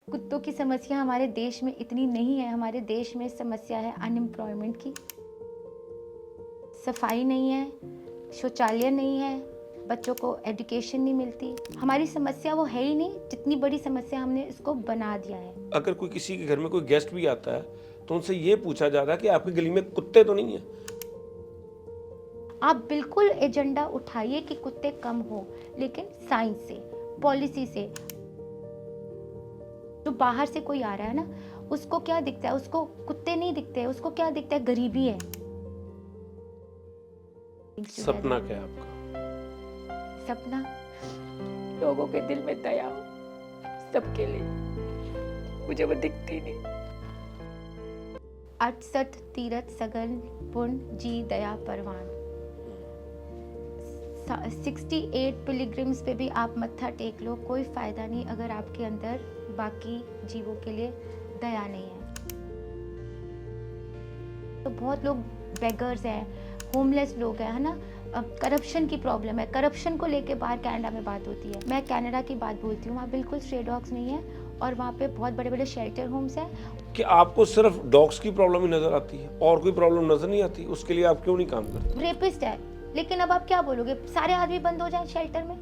कुत्तों की समस्या हमारे देश में इतनी नहीं है। हमारे देश में समस्या है अनएम्प्लॉयमेंट की, सफाई नहीं है, शौचालय नहीं है, बच्चों को एजुकेशन नहीं मिलती। हमारी समस्या वो है ही नहीं जितनी बड़ी समस्या हमने इसको बना दिया है। अगर कोई किसी के घर में कोई गेस्ट भी आता है तो उनसे ये पूछा जाता है कि आपकी गली में कुत्ते तो नहीं है। आप बिल्कुल एजेंडा उठाइए कि कुत्ते कम हो, लेकिन साइंस से, पॉलिसी से। जो बाहर से कोई आ रहा है ना, उसको क्या दिखता है? उसको कुत्ते नहीं दिखते, उसको क्या दिखता है? गरीबी है। सपना क्या है आपका? सपना लोगों के दिल में दया हो सबके लिए। मुझे वो दिखती नहीं। 68 तीरथ सगल पुण्य जी दया परवान। 68 पिलग्रिम्स पे भी आप मत्था टेक लो, कोई फायदा नहीं अगर आपके अंदर बाकी जीवों के लिए दया नहीं है। तो बहुत लोग बेगर्स हैं, होमलेस लोग हैं, है ना। अब करप्शन की प्रॉब्लम है, करप्शन को लेके बाहर कनाडा में बात होती है। मैं कनाडा की बात बोलती हूँ, वहाँ बिल्कुल स्ट्रे डॉग्स नहीं है और वहाँ पे बहुत बड़े बड़े शेल्टर होम्स हैं। कि आपको सिर्फ डॉग्स की प्रॉब्लम ही नजर आती है और कोई प्रॉब्लम नजर नहीं आती? उसके लिए आप क्यों नहीं काम करते? रेपिस्ट है, लेकिन अब आप क्या बोलोगे? सारे आदमी बंद हो जाए शेल्टर में?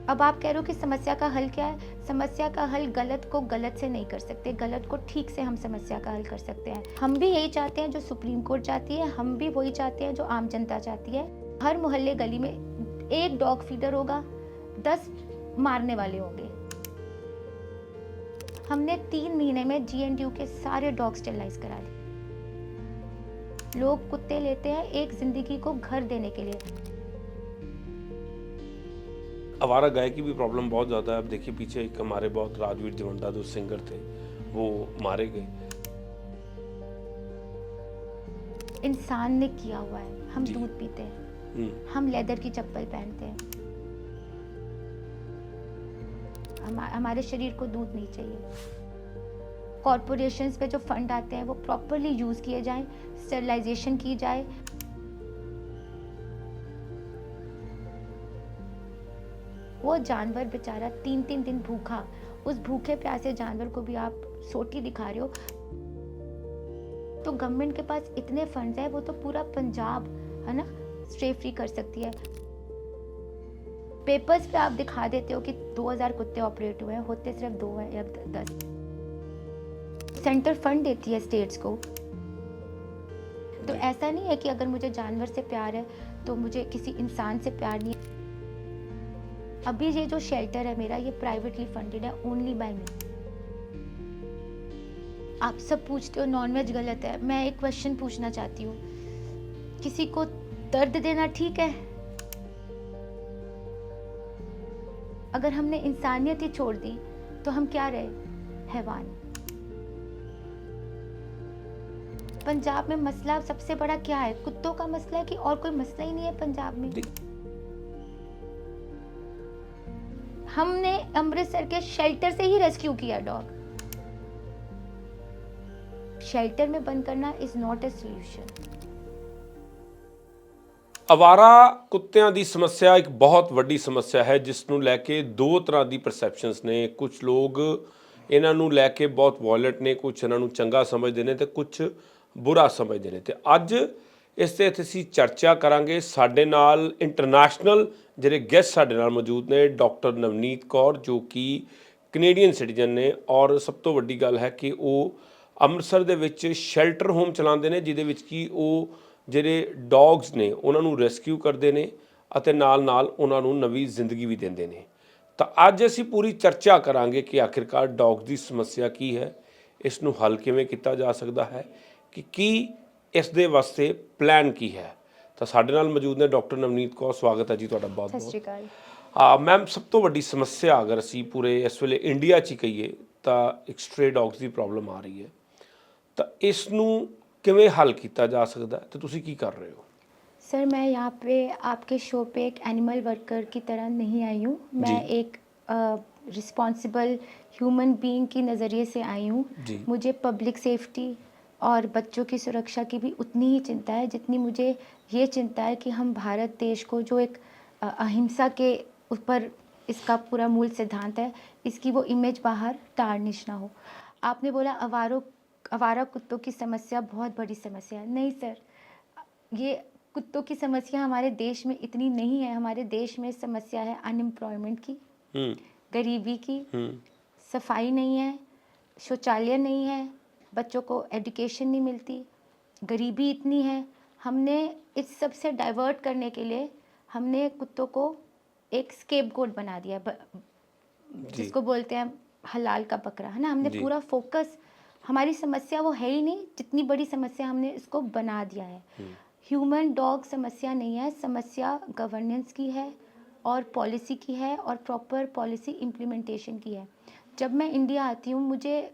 अब आप कह रहे हो कि समस्या का हल क्या है? समस्या का हल गलत को गलत से नहीं कर सकते, गलत को ठीक से हम समस्या का हल कर सकते हैं। हम भी यही चाहते हैं जो सुप्रीम कोर्ट चाहती है, हम भी वही चाहते हैं जो आम जनता चाहती है। हर मोहल्ले गली में एक डॉग फीडर होगा, 10 मारने वाले होंगे। हमने 3 महीने में GNDU के सारे डॉग स्टेरिलाइज करा दिए। लोग कुत्ते लेते हैं एक जिंदगी को घर देने के लिए। आवारा गाय की भी प्रॉब्लम बहुत ज़्यादा है। अब देखिए पीछे एक हमारे बहुत राजवीर जवंडा जो सिंगर थे वो मारे गए। इंसान ने किया हुआ है। हम दूध पीते हैं, हम लेदर की चप्पल पहनते हैं, हमारे शरीर को दूध नहीं चाहिए। कॉर्पोरेशंस पे जो फंड आते हैं वो प्रॉपरली यूज किए जाएं, स्टेरिलाइजेशन की जाए। वो जानवर बेचारा 3-3 दिन भूखा, उस भूखे प्यासे जानवर को भी आप सोटी दिखा रहे हो। तो गवर्नमेंट के पास इतने फंड्स हैं, वो तो पूरा पंजाब, है ना, स्ट्रे फ्री कर सकती है। पेपर्स पे आप दिखा देते हो कि 2000 कुत्ते ऑपरेट हुए हैं, होते सिर्फ 2 हैं या 10। सेंटर फंड देती है स्टेट्स को। तो ऐसा नहीं है कि अगर मुझे जानवर से प्यार है तो मुझे किसी इंसान से प्यार नहीं है। अभी ये जो शेल्टर है मेरा, ये प्राइवेटली फंडेड है, ओनली बाय मी। आप सब पूछते हो नॉनवेज गलत है। मैं एक क्वेश्चन पूछना चाहती हूँ, किसी को दर्द देना ठीक है? अगर हमने इंसानियत ही छोड़ दी तो हम क्या रहे? हैवान। पंजाब में मसला सबसे बड़ा क्या है? कुत्तों का मसला है कि और कोई मसला ही नहीं है पंजाब में? हमने अमृतसर के शेल्टर से ही रेस्क्यू किया डॉग। शेल्टर में बंद करना इज नॉट अ सॉल्यूशन। ਆਵਾਰਾ ਕੁੱਤਿਆਂ ਦੀ ਸਮੱਸਿਆ ਇੱਕ ਬਹੁਤ ਵੱਡੀ ਸਮੱਸਿਆ ਹੈ ਜਿਸ ਨੂੰ ਲੈ ਕੇ ਦੋ ਤਰ੍ਹਾਂ ਦੀ ਪਰਸੈਪਸ਼ਨਸ ਨੇ। ਕੁਝ ਲੋਕ ਇਹਨਾਂ ਨੂੰ ਲੈ ਕੇ ਬਹੁਤ ਵਾਇਲੈਂਟ ਨੇ, ਕੁਝ ਇਹਨਾਂ ਨੂੰ ਚੰਗਾ ਸਮਝਦੇ ਨੇ ਤੇ ਕੁਝ ਬੁਰਾ ਸਮਝਦੇ ਨੇ। ਤੇ ਅੱਜ ਇਸ ਤੇ ਅਸੀਂ ਚਰਚਾ ਕਰਾਂਗੇ। ਸਾਡੇ ਨਾਲ ਇੰਟਰਨੈਸ਼ਨਲ ਜਿਹੜੇ ਗੈਸਟ ਸਾਡੇ ਨਾਲ ਮੌਜੂਦ ਨੇ, ਡਾਕਟਰ ਨਵਨੀਤ ਕੌਰ ਜੋ ਕਿ ਕੈਨੇਡੀਅਨ ਸਿਟੀਜ਼ਨ ਨੇ ਔਰ ਸਭ ਤੋਂ ਵੱਡੀ ਗੱਲ ਹੈ ਕਿ ਉਹ ਅੰਮ੍ਰਿਤਸਰ ਦੇ ਵਿੱਚ ਸ਼ੈਲਟਰ ਹੋਮ ਚਲਾਉਂਦੇ ਨੇ ਜਿਹਦੇ ਵਿੱਚ ਕਿ ਉਹ ਜਿਹੜੇ ਡੌਗਸ ਨੇ ਉਹਨਾਂ ਨੂੰ ਰੈਸਕਿਊ ਕਰਦੇ ਨੇ ਅਤੇ ਨਾਲ ਉਹਨਾਂ ਨੂੰ ਨਵੀਂ ਜ਼ਿੰਦਗੀ ਵੀ ਦਿੰਦੇ ਨੇ। ਤਾਂ ਅੱਜ ਅਸੀਂ ਪੂਰੀ ਚਰਚਾ ਕਰਾਂਗੇ ਕਿ ਆਖਿਰਕਾਰ ਡੌਗਸ ਦੀ ਸਮੱਸਿਆ ਕੀ ਹੈ, ਇਸ ਨੂੰ ਹੱਲ ਕਿਵੇਂ ਕੀਤਾ ਜਾ ਸਕਦਾ ਹੈ, ਕਿ ਕੀ ਇਸ ਦੇ ਵਾਸਤੇ ਪਲਾਨ ਕੀ ਹੈ। ਤਾਂ ਸਾਡੇ ਨਾਲ ਮੌਜੂਦ ਨੇ ਡਾਕਟਰ ਨਵਨੀਤ ਕੌਰ। ਸਵਾਗਤ ਹੈ ਜੀ ਤੁਹਾਡਾ ਬਹੁਤ ਬਹੁਤ। ਸਤਿ ਸ਼੍ਰੀ ਅਕਾਲ। ਮੈਮ, ਸਭ ਤੋਂ ਵੱਡੀ ਸਮੱਸਿਆ ਅਗਰ ਅਸੀਂ ਪੂਰੇ ਇਸ ਵੇਲੇ ਇੰਡੀਆ 'ਚ ਹੀ ਕਹੀਏ ਤਾਂ ਇੱਕ ਸਟਰੇ ਡੌਗਸ ਦੀ ਪ੍ਰੋਬਲਮ ਆ ਰਹੀ ਹੈ। ਤਾਂ ਇਸ ਨੂੰ किवें हल किया जा सकता है तो तुसी की कर रहे हो? सर, मैं यहाँ पे आपके शो पे एक एनिमल वर्कर की तरह नहीं आई हूँ। मैं एक रिस्पॉन्सिबल ह्यूमन बीइंग की नज़रिए से आई हूँ। मुझे पब्लिक सेफ्टी और बच्चों की सुरक्षा की भी उतनी ही चिंता है जितनी मुझे ये चिंता है कि हम भारत देश को जो एक अहिंसा के ऊपर इसका पूरा मूल सिद्धांत है, इसकी वो इमेज बाहर टार्निश ना हो। आपने बोला आवारा कुत्तों की समस्या बहुत बड़ी समस्या है। नहीं सर, ये कुत्तों की समस्या हमारे देश में इतनी नहीं है। हमारे देश में समस्या है अनएम्प्लॉयमेंट की, हम्म गरीबी की, हम्म सफाई नहीं है, शौचालय नहीं है, बच्चों को एजुकेशन नहीं मिलती, गरीबी इतनी है। हमने इस सब से डाइवर्ट करने के लिए हमने कुत्तों को एक स्केपगोट बना दिया, जी जिसको बोलते हैं हलाल का बकरा, है ना। हमने जी पूरा फोकस, हमारी समस्या वो है ही नहीं जितनी बड़ी समस्या हमने इसको बना दिया है। ह्यूमन डॉग समस्या नहीं है, समस्या गवर्नेंस की है और पॉलिसी की है और प्रॉपर पॉलिसी इम्प्लीमेंटेशन की है। जब मैं इंडिया आती हूँ, मुझे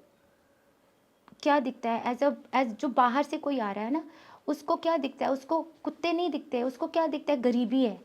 क्या दिखता है एज जो बाहर से कोई आ रहा है ना, उसको क्या दिखता है? उसको कुत्ते नहीं दिखते, उसको क्या दिखता है? गरीबी है,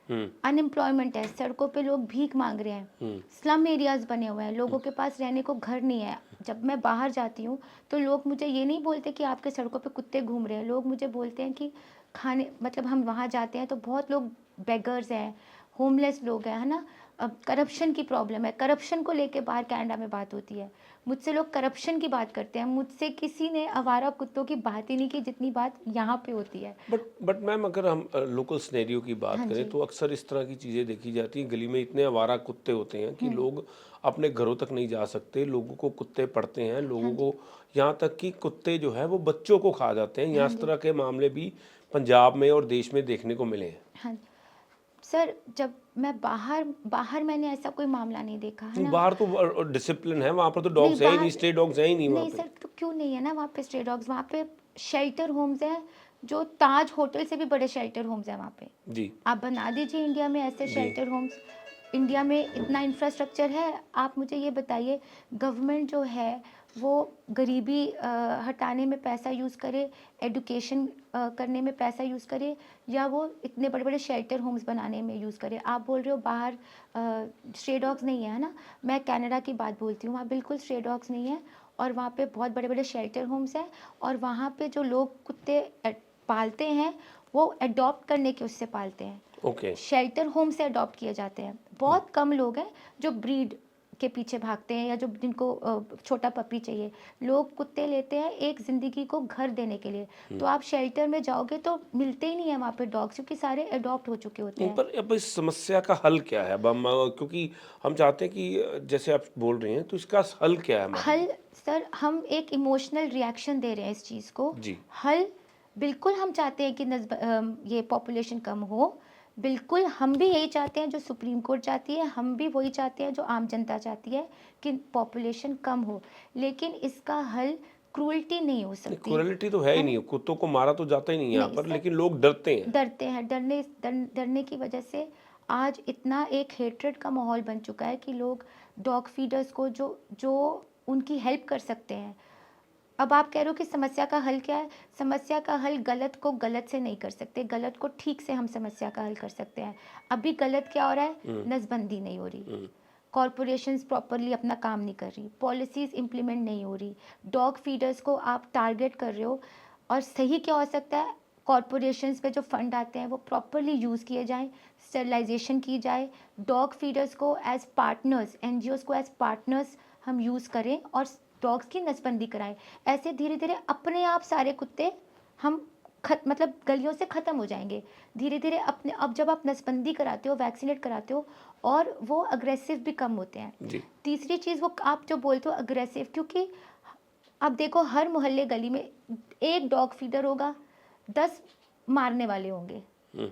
हम्म अनएम्प्लॉयमेंट है, सड़कों पे लोग भीख मांग रहे हैं, हम्म स्लम एरियाज बने हुए हैं, लोगों के पास रहने को घर नहीं है। जब मैं बाहर जाती हूँ तो लोग मुझे ये नहीं बोलते कि आपके सड़कों पे कुत्ते घूम रहे हैं, लोग मुझे बोलते हैं कि खाने, मतलब हम वहाँ जाते हैं तो बहुत लोग बेगर्स हैं, होमलेस लोग हैं, है ना। अब करप्शन की प्रॉब्लम है, करप्शन को लेके बाहर कनाडा में बात होती है, मुझसे लोग करप्शन की बात करते हैं, मुझसे किसी ने आवारा कुत्तों की बात ही नहीं की जितनी बात यहाँ पे होती है। बट मैम, अगर हम लोकल सिनेरियो की बात हाँ करें जी। तो अक्सर इस तरह की चीज़ें देखी जाती हैं। गली में इतने आवारा कुत्ते होते हैं कि लोग अपने घरों तक नहीं जा सकते, लोगों को कुत्ते पड़ते हैं, हाँ लोगों जी। को यहाँ तक कि कुत्ते जो है वो बच्चों को खा जाते हैं। यहाँ हाँ इस जी। तरह के मामले भी पंजाब में और देश में देखने को मिले हैं। हाँ सर, जब मैं बाहर बाहर मैंने ऐसा कोई मामला नहीं देखा, है ना। बाहर तो डिसिप्लिन है, वहाँ पर तो नहीं डॉग्स है ही नहीं, बाहर, स्ट्रे डॉग्स है ही नहीं वहाँ नहीं पे। सर, तो क्यों नहीं है ना वहाँ पे स्ट्रे डॉग्स? वहाँ पे शेल्टर होम्स हैं, जो ताज होटल से भी बड़े शेल्टर होम्स हैं वहाँ पे। जी आप बना दीजिए इंडिया में ऐसे जी शेल्टर होम्स। इंडिया में इतना इंफ्रास्ट्रक्चर है। आप मुझे ये बताइए, गवर्नमेंट जो है वो गरीबी हटाने में पैसा यूज़ करे, एडुकेशन करने में पैसा यूज़ करे, या वो इतने बड़े बड़े शेल्टर होम्स बनाने में यूज़ करे? आप बोल रहे हो बाहर स्ट्रे डॉग्स नहीं है ना। मैं कनाडा की बात बोलती हूँ, वहाँ बिल्कुल स्ट्रे डॉग्स नहीं है और वहाँ पे बहुत बड़े बड़े शेल्टर होम्स हैं। और वहाँ पे जो लोग कुत्ते पालते हैं वो अडॉप्ट करने के उससे पालते हैं, ओके। शेल्टर होम से अडॉप्ट किए जाते हैं। बहुत कम लोग हैं जो ब्रीड के पीछे भागते हैं या जो जिनको छोटा पपी चाहिए। लोग कुत्ते लेते हैं एक ज़िंदगी को घर देने के लिए। तो आप शेल्टर में जाओगे तो मिलते ही नहीं है वहाँ पे डॉग्स, क्योंकि सारे अडॉप्ट हो चुके होते नहीं, हैं। पर अब इस समस्या का हल क्या है? अब हम क्योंकि हम चाहते हैं कि जैसे आप बोल रहे हैं, तो इसका हल क्या है हमारे हल लिए? सर, हम एक इमोशनल रिएक्शन दे रहे हैं इस चीज़ को। जी हल, बिल्कुल हम चाहते हैं कि ये पॉपुलेशन कम हो। बिल्कुल हम भी यही चाहते हैं जो सुप्रीम कोर्ट चाहती है, हम भी वही चाहते हैं जो आम जनता चाहती है कि पॉपुलेशन कम हो। लेकिन इसका हल क्रूअल्टी नहीं हो सकती, क्रूरलिटी तो है ही है नहीं, ना। कुत्तों को मारा तो जाता ही नहीं यहाँ नहीं पर, सर, लेकिन लोग डरते हैं। डरते हैं, डरने की वजह से आज इतना एक हेट्रेड का माहौल बन चुका है कि लोग डॉग फीडर्स को जो जो उनकी हेल्प कर सकते हैं। अब आप कह रहे हो कि समस्या का हल क्या है? समस्या का हल गलत को गलत से नहीं कर सकते, गलत को ठीक से हम समस्या का हल कर सकते हैं। अभी गलत क्या हो रहा है? नसबंदी नहीं हो रही, कॉरपोरेशंस प्रॉपरली अपना काम नहीं कर रही, पॉलिसीज इंप्लीमेंट नहीं हो रही, डॉग फीडर्स को आप टारगेट कर रहे हो। और सही क्या हो सकता है? कॉरपोरेशंस पे जो फंड आते हैं वो प्रॉपरली यूज़ किए जाएं, स्टरलाइजेशन की जाए, डॉग फीडर्स को एज पार्टनर्स, एनजीओज को एज पार्टनर्स हम यूज़ करें और डॉग्स की नसबंदी कराएं। ऐसे धीरे धीरे अपने आप सारे कुत्ते हम मतलब गलियों से ख़त्म हो जाएंगे धीरे धीरे अपने। अब जब आप नसबंदी कराते हो, वैक्सीनेट कराते हो, और वो अग्रेसिव भी कम होते हैं। जी तीसरी चीज़, वो आप जो बोलते हो अग्रेसिव, क्योंकि अब देखो हर मोहल्ले गली में एक डॉग फीडर होगा, 10 मारने वाले होंगे। हम्म,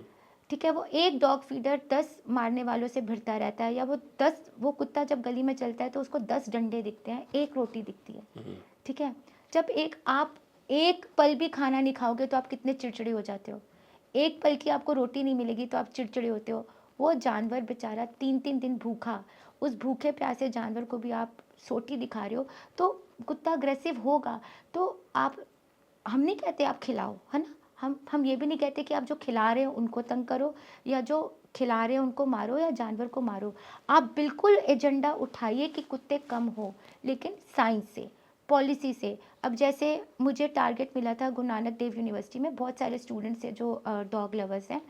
ठीक है, वो एक डॉग फीडर 10 मारने वालों से भिड़ता रहता है, या वो कुत्ता जब गली में चलता है तो उसको 10 डंडे दिखते हैं, एक रोटी दिखती है। ठीक है, जब आप एक पल भी खाना नहीं खाओगे तो आप कितने चिड़चिड़े हो जाते हो। एक पल की आपको रोटी नहीं मिलेगी तो आप चिड़चिड़े होते हो। वो जानवर बेचारा 3-3 दिन भूखा, उस भूखे प्यासे जानवर को भी आप सोटी दिखा रहे हो, तो कुत्ता अग्रेसिव होगा। तो आप, हम नहीं कहते आप खिलाओ, है ना। हम ये भी नहीं कहते कि आप जो खिला रहे हो उनको तंग करो, या जो खिला रहे हो उनको मारो, या जानवर को मारो। आप बिल्कुल एजेंडा उठाइए कि कुत्ते कम हो, लेकिन साइंस से, पॉलिसी से। अब जैसे मुझे टारगेट मिला था गुरु नानक देव यूनिवर्सिटी में, बहुत सारे स्टूडेंट्स हैं जो डॉग लवर्स हैं,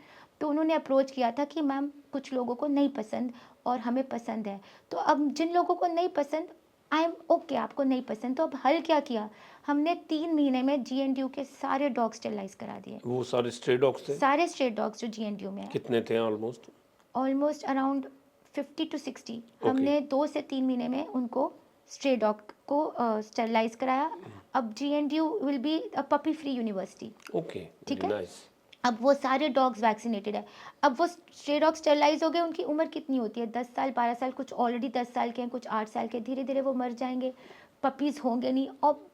तो उन्होंने अप्रोच किया था कि मैम कुछ लोगों को नहीं पसंद और हमें पसंद है। तो अब जिन लोगों को नहीं पसंद, आई एम ओके, आपको नहीं पसंद, तो अब हल क्या किया, हमने 3 महीने में जीएनडीयू के सारे डॉग स्टेरलाइज करा दिए। वो सारे स्ट्रे डॉग्स थे? सारे स्ट्रेट डॉग्स जो जीएनडीयू में है, कितने थे almost? Almost around 50 to 60, okay. हमने 2 से 3 महीने में उनको स्ट्रे डॉग को स्टेरलाइज कराया। अब GNDU will be a puppy free university. Okay, ठीक वेरी है। नाइस। अब वो सारे डॉग्स वैक्सीनेटेड है। अब वो स्ट्रे डॉग स्टेरलाइज हो गए, उनकी उम्र कितनी होती है, 10 साल 12 साल, कुछ ऑलरेडी 10 साल के हैं, कुछ 8 साल के, धीरे धीरे वो मर जाएंगे, पपीज़ होंगे नहीं, और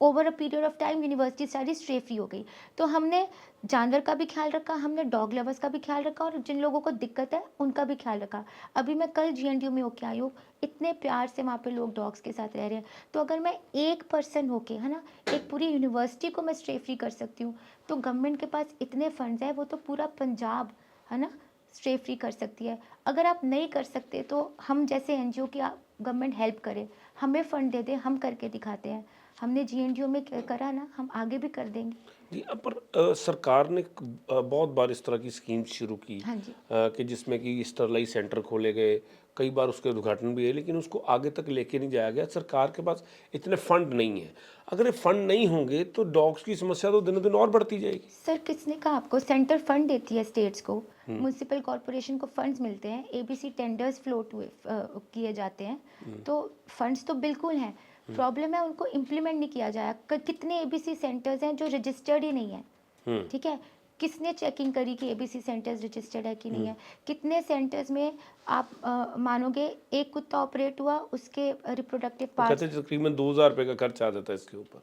over a period of time university सारी स्ट्रे फ्री हो गई। तो हमने जानवर का भी ख्याल रखा, हमने डॉग लवर्स का भी ख्याल रखा, और जिन लोगों को दिक्कत है उनका भी ख्याल रखा। अभी मैं कल जीएनडीयू में होके आई हूँ, इतने प्यार से वहाँ पे लोग डॉग्स के साथ रह रहे हैं। तो अगर मैं एक पर्सन होके, है ना, एक पूरी यूनिवर्सिटी को मैं स्ट्रे फ्री कर सकती हूँ, तो गवर्नमेंट के पास इतने फंड्स हैं, वो तो पूरा पंजाब, है ना, स्ट्रे फ्री कर सकती है। अगर आप नहीं कर सकते तो हम जैसे एनजीओ की गवर्नमेंट हेल्प करे, हमें फंड दे दे, हम करके दिखाते हैं। हमने जीएनडीयू में करा ना, हम आगे भी कर देंगे। जी, पर सरकार ने बहुत बार इस तरह की स्कीम शुरू की हाँ जी। कि जिसमें कि स्टरलाइज सेंटर खोले गए, कई बार उसके उद्घाटन भी है, लेकिन उसको आगे तक लेके नहीं जाया गया। सरकार के पास इतने फंड नहीं है। अगर ये फंड नहीं होंगे तो डॉग्स की समस्या तो दिनों दिन और बढ़ती जाएगी। सर किसने कहा आपको, सेंटर फंड देती है स्टेट्स को, म्यूनिसिपल कॉरपोरेशन को फंड्स मिलते हैं, एबीसी टेंडर्स फ्लोट हुए किए जाते हैं, तो फंड्स तो बिल्कुल हैं। प्रॉब्लम है उनको इम्प्लीमेंट नहीं किया जाया। कितने एबीसी सेंटर्स हैं जो रजिस्टर्ड ही नहीं है, ठीक है, किसने चेकिंग करी कि एबीसी सेंटर्स रजिस्टर्ड है कि नहीं है। कितने सेंटर्स में आप मानोगे एक कुत्ता ऑपरेट हुआ, उसके रिप्रोडक्टिव वो पार्ट्स, कहते हैं तकरीबन 2000 रुपये का खर्च आ जाता है इसके ऊपर।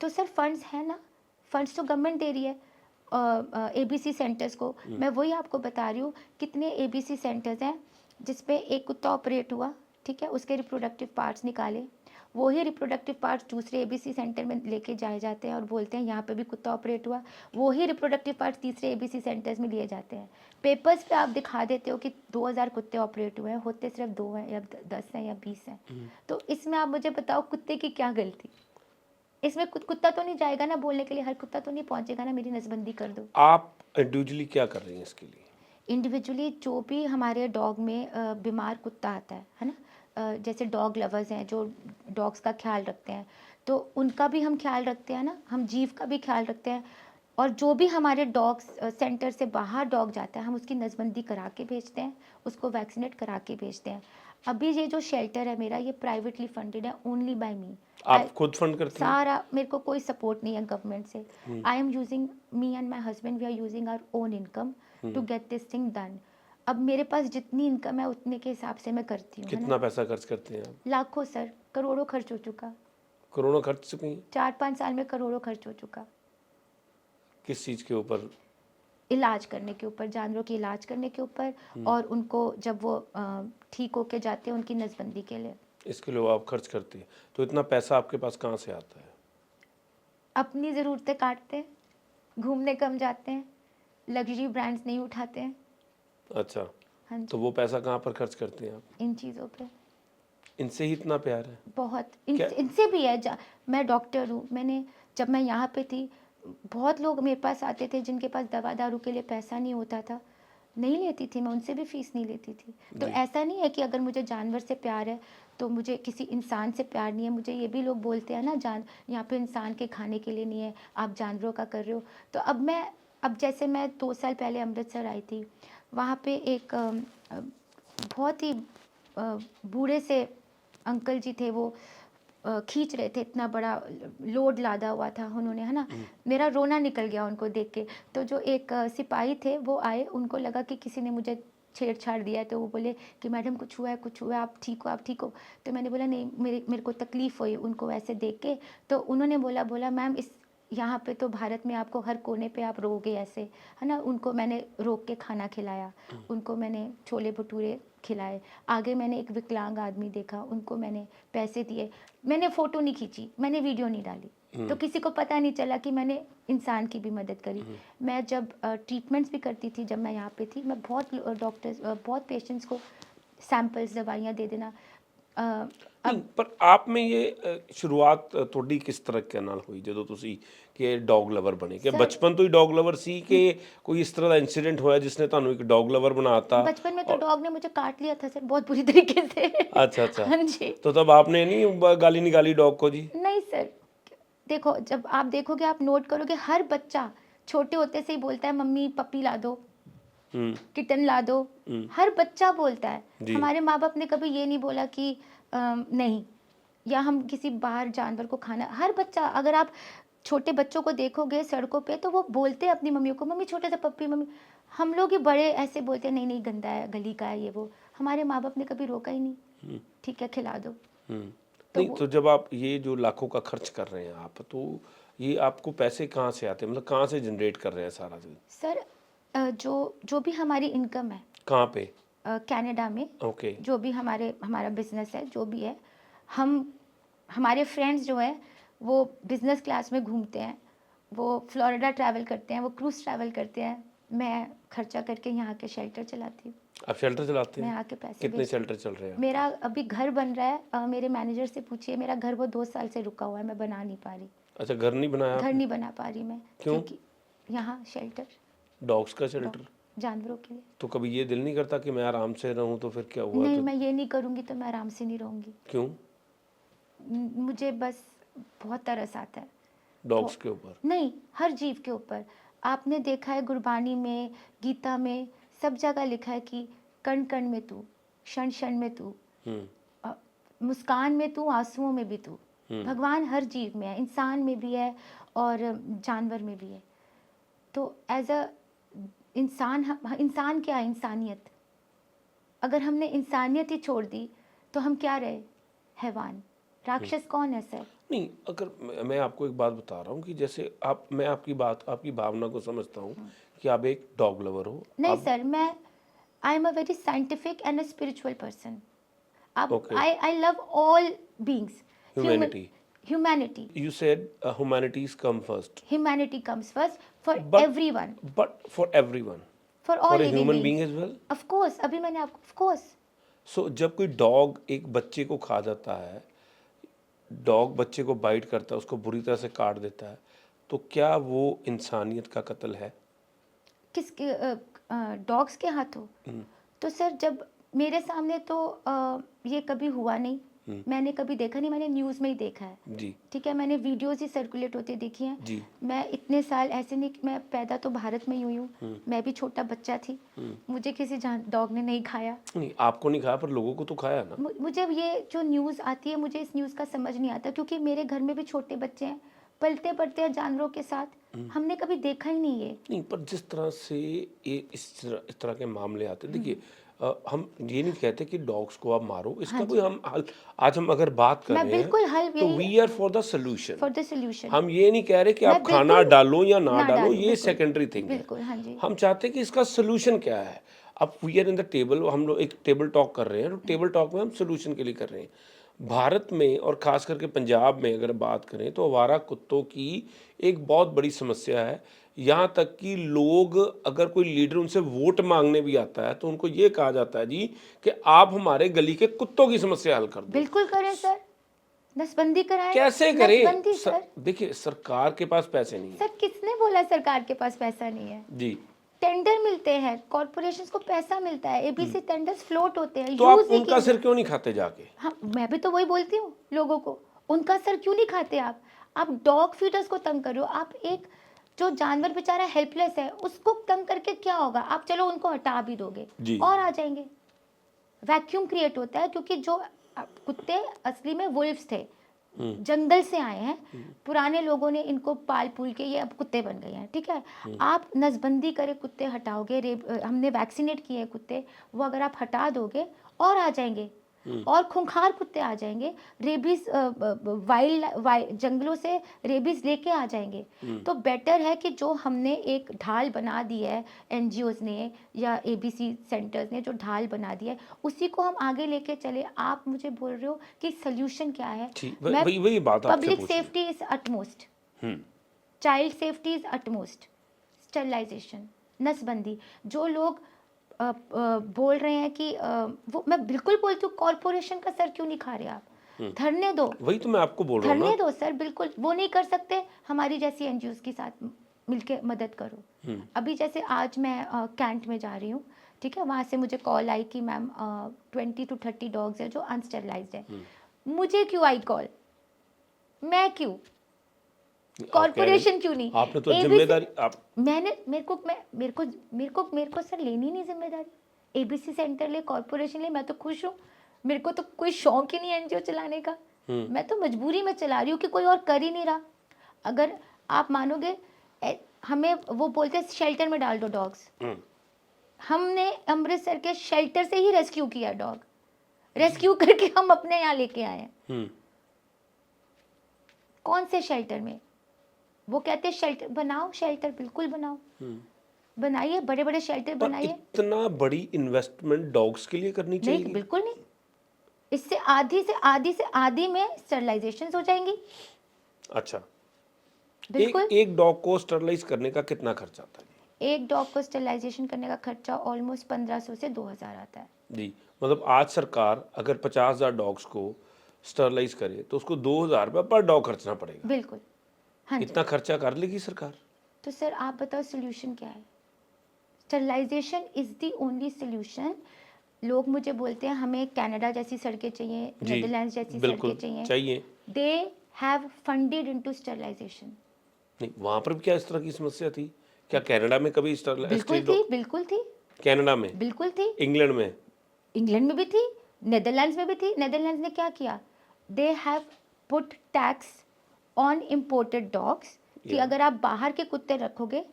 तो सर फंड्स है ना, फंड्स तो गवर्नमेंट दे रही है एबीसी सेंटर्स को। मैं वही आपको बता रही हूँ, कितने एबीसी सेंटर्स हैं जिसपे एक कुत्ता ऑपरेट हुआ, ठीक है, उसके रिप्रोडक्टिव पार्ट्स निकाले, वही रिप्रोडक्टिव पार्ट्स दूसरे एबीसी सेंटर में लेके जाए जाते हैं और बोलते हैं यहाँ पे भी कुत्ता ऑपरेट हुआ, वही रिप्रोडक्टिव पार्ट्स तीसरे एबीसी सेंटर्स में लिए जाते हैं। पेपर्स पे आप दिखा देते हो कि 2000 कुत्ते ऑपरेट हुए हैं, होते सिर्फ 2 हैं या 10 हैं या 20 हैं। तो इसमें आप मुझे बताओ कुत्ते की क्या गलती, इसमें कुत्ता तो नहीं जाएगा ना बोलने के लिए, हर कुत्ता तो नहीं पहुंचेगा ना मेरी नसबंदी कर दो। आप इंडिविजुअली क्या कर रही हैं इसके लिए? इंडिविजुअली जो भी हमारे डॉग में बीमार कुत्ता आता है ना, जैसे डॉग लवर्स हैं जो डॉग्स का ख्याल रखते हैं, तो उनका भी हम ख्याल रखते हैं ना, हम जीव का भी ख्याल रखते हैं। और जो भी हमारे डॉग्स सेंटर से बाहर डॉग जाता है, हम उसकी नसबंदी करा के भेजते हैं, उसको वैक्सीनेट करा के भेजते हैं। अभी ये जो शेल्टर है मेरा, ये प्राइवेटली फंडेड है, ओनली बाय मी। आप खुद फंड करती हैं? सारा, मेरे को कोई सपोर्ट नहीं है गवर्नमेंट से। I am using, me and my husband we are using our own income to get this thing done. अब मेरे पास जितनी इनकम है उतने के हिसाब से मैं करती हूँ, है कितना ना। पैसा खर्च करते हैं आप? लाखों सर, करोड़ों खर्च हो चुका, करोड़ों खर्च चुकी हैं? 4-5 साल में करोड़ों खर्च हो चुका। किस चीज़ के ऊपर? इलाज करने के ऊपर, जानवरों की इलाज करने के ऊपर, और उनको जब वो ठीक होके जाते हैं उनकी नसबंदी के लिए। इसके लिए आप खर्च करती हैं, तो इतना पैसा आपके पास कहाँ से आता है? अपनी ज़रूरतें काटते हैं, घूमने कम जाते हैं, लग्जरी ब्रांड्स नहीं उठाते हैं। अच्छा, हाँ जी, तो वो पैसा कहाँ पर खर्च करते हैं आप? इन चीज़ों पे इनसे ही इतना प्यार है? बहुत, क्या? इनसे भी है। मैं डॉक्टर हूँ, मैंने, जब मैं यहाँ पे थी, बहुत लोग मेरे पास आते थे जिनके पास दवा दारू के लिए पैसा नहीं होता था, नहीं लेती थी मैं उनसे भी फीस नहीं लेती थी। तो जी। ऐसा नहीं है कि अगर मुझे जानवर से प्यार है तो मुझे किसी इंसान से प्यार नहीं है। मुझे ये भी लोग बोलते हैं ना, यहाँ पे इंसान के खाने के लिए नहीं है, आप जानवरों का कर रहे हो। तो अब जैसे मैं 2 साल पहले अमृतसर आई थी, वहाँ पे एक बहुत ही बूढ़े से अंकल जी थे, वो खींच रहे थे, इतना बड़ा लोड लादा हुआ था उन्होंने, है ना। मेरा रोना निकल गया उनको देख के। तो जो एक सिपाही थे वो आए, उनको लगा कि किसी ने मुझे छेड़छाड़ दिया है, तो वो बोले कि मैडम कुछ हुआ है, कुछ हुआ है, आप ठीक हो, आप ठीक हो। तो मैंने बोला नहीं, मेरे को तकलीफ़ हुई उनको ऐसे देख के। तो उन्होंने बोला मैम, इस यहाँ पे तो भारत में आपको हर कोने पे आप रोगे ऐसे, है ना। उनको मैंने रोक के खाना खिलाया, उनको मैंने छोले भटूरे खिलाए। आगे मैंने एक विकलांग आदमी देखा, उनको मैंने पैसे दिए। मैंने फ़ोटो नहीं खींची, मैंने वीडियो नहीं डाली, तो किसी को पता नहीं चला कि मैंने इंसान की भी मदद करी। मैं जब ट्रीटमेंट्स भी करती थी, जब मैं यहाँ पे थी, मैं बहुत डॉक्टर्स, बहुत पेशेंट्स को सैंपल्स, दवाइयाँ दे देना। ਨਹੀਂ ਪਰ ਆਪ में ये ਸ਼ੁਰੂਆਤ ਤੁਹਾਡੀ ਕਿਸ ਤਰ੍ਹਾਂ ਨਾਲ ਹੋਈ ਜਦੋਂ ਤੁਸੀਂ ਕਿ ਡੌਗ ਲਵਰ ਬਣੇ ਕਿ ਬਚਪਨ ਤੋਂ ਹੀ ਡੌਗ ਲਵਰ ਸੀ ਕਿ ਕੋਈ ਇਸ ਤਰ੍ਹਾਂ ਦਾ ਇਨਸੀਡੈਂਟ ਹੋਇਆ ਜਿसने ਤੁਹਾਨੂੰ ਇੱਕ डॉग लवर बनाता? बचपन में तो डॉग ने मुझे काट लिया था सर, बहुत बुरी तरीके से। अच्छा अच्छा। हाँ जी। तो तब आपने नहीं गाली निकाली डॉग को जी? नहीं सर, देखो जब आप देखोगे, आप नोट करोगे, हर बच्चा छोटे होते से ही बोलता है मम्मी पपी ला दो, किटन ला दो। हर बच्चा बोलता है। हमारे माँ बाप ने कभी ये नहीं बोला कि नहीं, या हम किसी बाहर जानवर को खाना। हर बच्चा, अगर आप छोटे बच्चों को देखोगे सड़कों पे तो वो बोलते हैं अपनी मम्मियों को मम्मी छोटा सा पप्पी मम्मी। हम लोग ही बड़े ऐसे बोलते हैं नहीं नहीं गंदा है, गली का है ये वो। हमारे माँ बाप ने कभी रोका ही नहीं, ठीक है खिला दो। नहीं तो जब आप ये जो लाखों का खर्च कर रहे हैं आप, तो ये आपको पैसे कहाँ से आते हैं, मतलब कहाँ से जनरेट कर रहे हैं सारा दिन? सर जो भी हमारी इनकम है कहाँ पे? कनाडा में। ओके। जो भी हमारा बिजनेस है, जो भी है, हमारे फ्रेंड्स जो है वो बिजनेस क्लास में घूमते हैं, वो फ्लोरिडा ट्रैवल करते हैं, वो क्रूज ट्रैवल करते हैं। मैं खर्चा करके यहाँ के शेल्टर चलाती हूँ। आप शेल्टर चलाते हैं? मैं यहाँ के पैसे कितने शेल्टर चल रहे हैं? मेरा अभी घर बन रहा है। मेरे मैनेजर से पूछिए, मेरा घर वो 2 साल से रुका हुआ है, मैं बना नहीं पा रही। अच्छा, घर नहीं बनाया? घर नहीं बना पा रही मैं। क्यों? क्योंकि यहाँ शेल्टर, डॉग्स का शेल्टर जानवरों के लिए। तो कभी ये दिल नहीं करता कि मैं आराम से रहूं, तो फिर क्या हुआ? नहीं, तो मैं ये नहीं करूँगी तो मैं आराम से नहीं रहूँगी। क्यों? मुझे बस बहुत तरस आता है डॉग्स के ऊपर? नहीं, हर जीव के ऊपर। आपने देखा है गुरबानी में, गीता में, सब जगह लिखा है कि कण कण में तू, क्षण क्षण में तू, मुस्कान में तू, आंसुओं में भी तू। भगवान हर जीव में है, इंसान में भी है और जानवर में भी है। तो एज अ इंसान क्या है? इंसानियत। अगर हमने इंसानियत ही छोड़ दी तो हम क्या रहे? हैवान। राक्षस कौन है सर? नहीं, अगर मैं आपको एक बात बता रहा हूँ कि जैसे मैं आपकी भावना को समझता हूँ कि आप एक डॉग लवर हो। नहीं सर, मैं I am a very scientific and a spiritual person. I love all beings. Humanity. You said humanities come first. Humanity comes first for everyone. But for everyone. For all For a living human beings. being as well. Of course. अभी मैंने आपको of course. So जब कोई dog एक बच्चे को खा जाता है, डॉग बच्चे को बाइट करता है, उसको बुरी तरह से काट देता है, तो क्या वो इंसानियत का कत्ल है? किसके? डॉग्स के हाथों? तो सर जब मेरे सामने तो ये कभी हुआ नहीं, मैंने कभी देखा नहीं, मैंने न्यूज़ में ही देखा है जी। ठीक है, मैंने वीडियोस ही सर्कुलेट होते देखी हैं जी। मैं इतने साल ऐसे नहीं, मैं पैदा तो भारत में ही हुई हूँ, मैं भी छोटा बच्चा थी, मुझे किसी डॉग ने नहीं खाया। नहीं, आपको नहीं खाया पर लोगों को तो खाया ना। मुझे ये जो न्यूज़ आती है, मुझे इस न्यूज़ का समझ नहीं आता, क्योंकि मेरे घर में भी छोटे बच्चे हैं, पलते पड़ते हैं जानवरों के साथ, हमने कभी देखा ही नहीं है। नहीं, पर जिस तरह से ये इस तरह के मामले आते हैं, देखिए हम ये नहीं कहते कि डॉग्स को आप मारो, इसका कोई हम हल, आज हम अगर बात कर रहे हैं तो we are for the solution. हम ये नहीं कह रहे कि आप खाना डालो या ना डालो, ये सेकेंडरी थिंग है। हम चाहते हैं कि इसका सोल्यूशन क्या है। अब we are in the table, हम लोग एक टेबल टॉक कर रहे हैं, तो टेबल टॉक में हम सोल्यूशन के लिए कर रहे हैं। भारत में और ख़ास करके पंजाब में अगर बात करें तो आवारा कुत्तों की एक बहुत बड़ी समस्या है। यहाँ तक कि लोग, अगर कोई लीडर उनसे वोट मांगने भी आता है तो उनको ये कहा जाता है जी कि आप हमारे गली के कुत्तों की समस्या हल कर दो। बिल्कुल करें सर, नसबंदी कराएं। कैसे करें? सर देखिए, सरकार के पास पैसे नहीं है। सर किसने बोला सरकार के पास पैसा नहीं है? जी, टेंडर मिलते हैं, कॉर्पोरेशंस को पैसा मिलता है, एबीसी टेंडर्स फ्लोट होते हैं। तो आप उनका सिर क्यों नहीं खाते जाके? हाँ, मैं भी तो वही बोलती हूँ लोगों को, उनका सर क्यों नहीं खाते आप डॉग फीडर्स को तंग करो। आप एक जो जानवर बेचारा हेल्पलेस है उसको तंग करके क्या होगा? आप चलो उनको हटा भी दोगे और आ जाएंगे, वैक्यूम क्रिएट होता है, क्योंकि जो कुत्ते असली में वुल्व्स थे, जंगल से आए हैं, पुराने लोगों ने इनको पाल पूल के ये अब कुत्ते बन गए हैं, ठीक है। आप नसबंदी करे कुत्ते हटाओगे, हमने वैक्सीनेट किए कुत्ते, वो अगर आप हटा दोगे और आ जाएंगे, और खूंखार कुत्ते आ जाएंगे, रेबीज वाइल्ड जंगलों से रेबीज लेके आ जाएंगे। तो बेटर है कि जो हमने एक ढाल बना दी है, एनजीओज ने या एबीसी सेंटर्स ने जो ढाल बना दी है, उसी को हम आगे लेके चले। आप मुझे बोल रहे हो कि सोल्यूशन क्या है? वही बात आपसे public safety is utmost, child safety is utmost, sterilization, नसबंदी। जो लोग बोल रहे हैं कि वो मैं बिल्कुल बोलती हूँ, कॉरपोरेशन का सर क्यों नहीं खा रहे आप? धरने दो, वही तो मैं आपको बोल रहा हूँ धरने ना। दो सर, बिल्कुल वो नहीं कर सकते, हमारी जैसी एनजीओज के साथ मिलके मदद करो। अभी जैसे आज मैं कैंट में जा रही हूँ, ठीक है, वहाँ से मुझे कॉल आई कि मैम 20 to 30 डॉग्स हैं जो अनस्टेरलाइज्ड है। मुझे क्यों आई कॉल? मैं क्यों? आप कह रहे हैं, कॉरपोरेशन क्यों नहीं? आपने तो ABC जिम्मेदारी आप मैंने मेरे को सर लेनी नहीं जिम्मेदारी। एबीसी सेंटर ले, कॉरपोरेशन ले, मैं तो खुश हूँ। मेरे को तो कोई शौक ही नहीं एनजीओ चलाने का। मैं तो मजबूरी में चला रही हूँ कि कोई और कर ही नहीं रहा। अगर आप मानोगे, हमें वो बोलते हैं शेल्टर में डाल दो डॉग्स। हमने अमृतसर के शेल्टर से ही रेस्क्यू किया डॉग, रेस्क्यू करके हम अपने यहाँ लेके आए हैं। कौन से शेल्टर में? वो कहते हैं शेल्टर बनाओ, शेल्टर बिल्कुल बनाओ, बनाइए, बड़े बड़े शेल्टर पर बनाइए। इतना बड़ी इन्वेस्टमेंट डॉग्स के लिए करनी नहीं, चाहिए? बिल्कुल नहीं। इससे आधी से आधी में स्टरलाइजेशन हो जाएंगी। अच्छा, बिल्कुल। एक डॉग को स्टरलाइज करने का कितना खर्च आता है? एक डॉग को स्टरलाइजेशन करने का खर्चा ऑलमोस्ट 1500 से 2000 आता है जी, मतलब आज सरकार अगर 50,000 डॉग्स को स्टरलाइज करे तो उसको 2,000 रुपये पर डॉग खर्चना पड़ेगा। बिल्कुल। हाँ जी। इतना खर्चा कर लेगी सरकार? तो सर आप बताओ सोल्यूशन क्या है? Sterilization is the only solution. लोग मुझे बोलते हैं हमें कनाडा जैसी सड़कें चाहिए, जी, नेदरलैंड्स जैसी बिल्कुल सड़कें चाहिए। They have funded into sterilization. नहीं, वहाँ पर भी क्या इस तरह की समस्या थी? क्या कनाडा में कभी बिल्कुल थी, बिल्कुल थी, कनाडा में, बिल्कुल थी। इंग्लैंड में? इंग्लैंड में भी थी, नेदरलैंड्स में भी थी। नेदरलैंड्स ने क्या किया? They have put tax on imported dogs कि अगर आप बाहर के कुत्ते रखोगे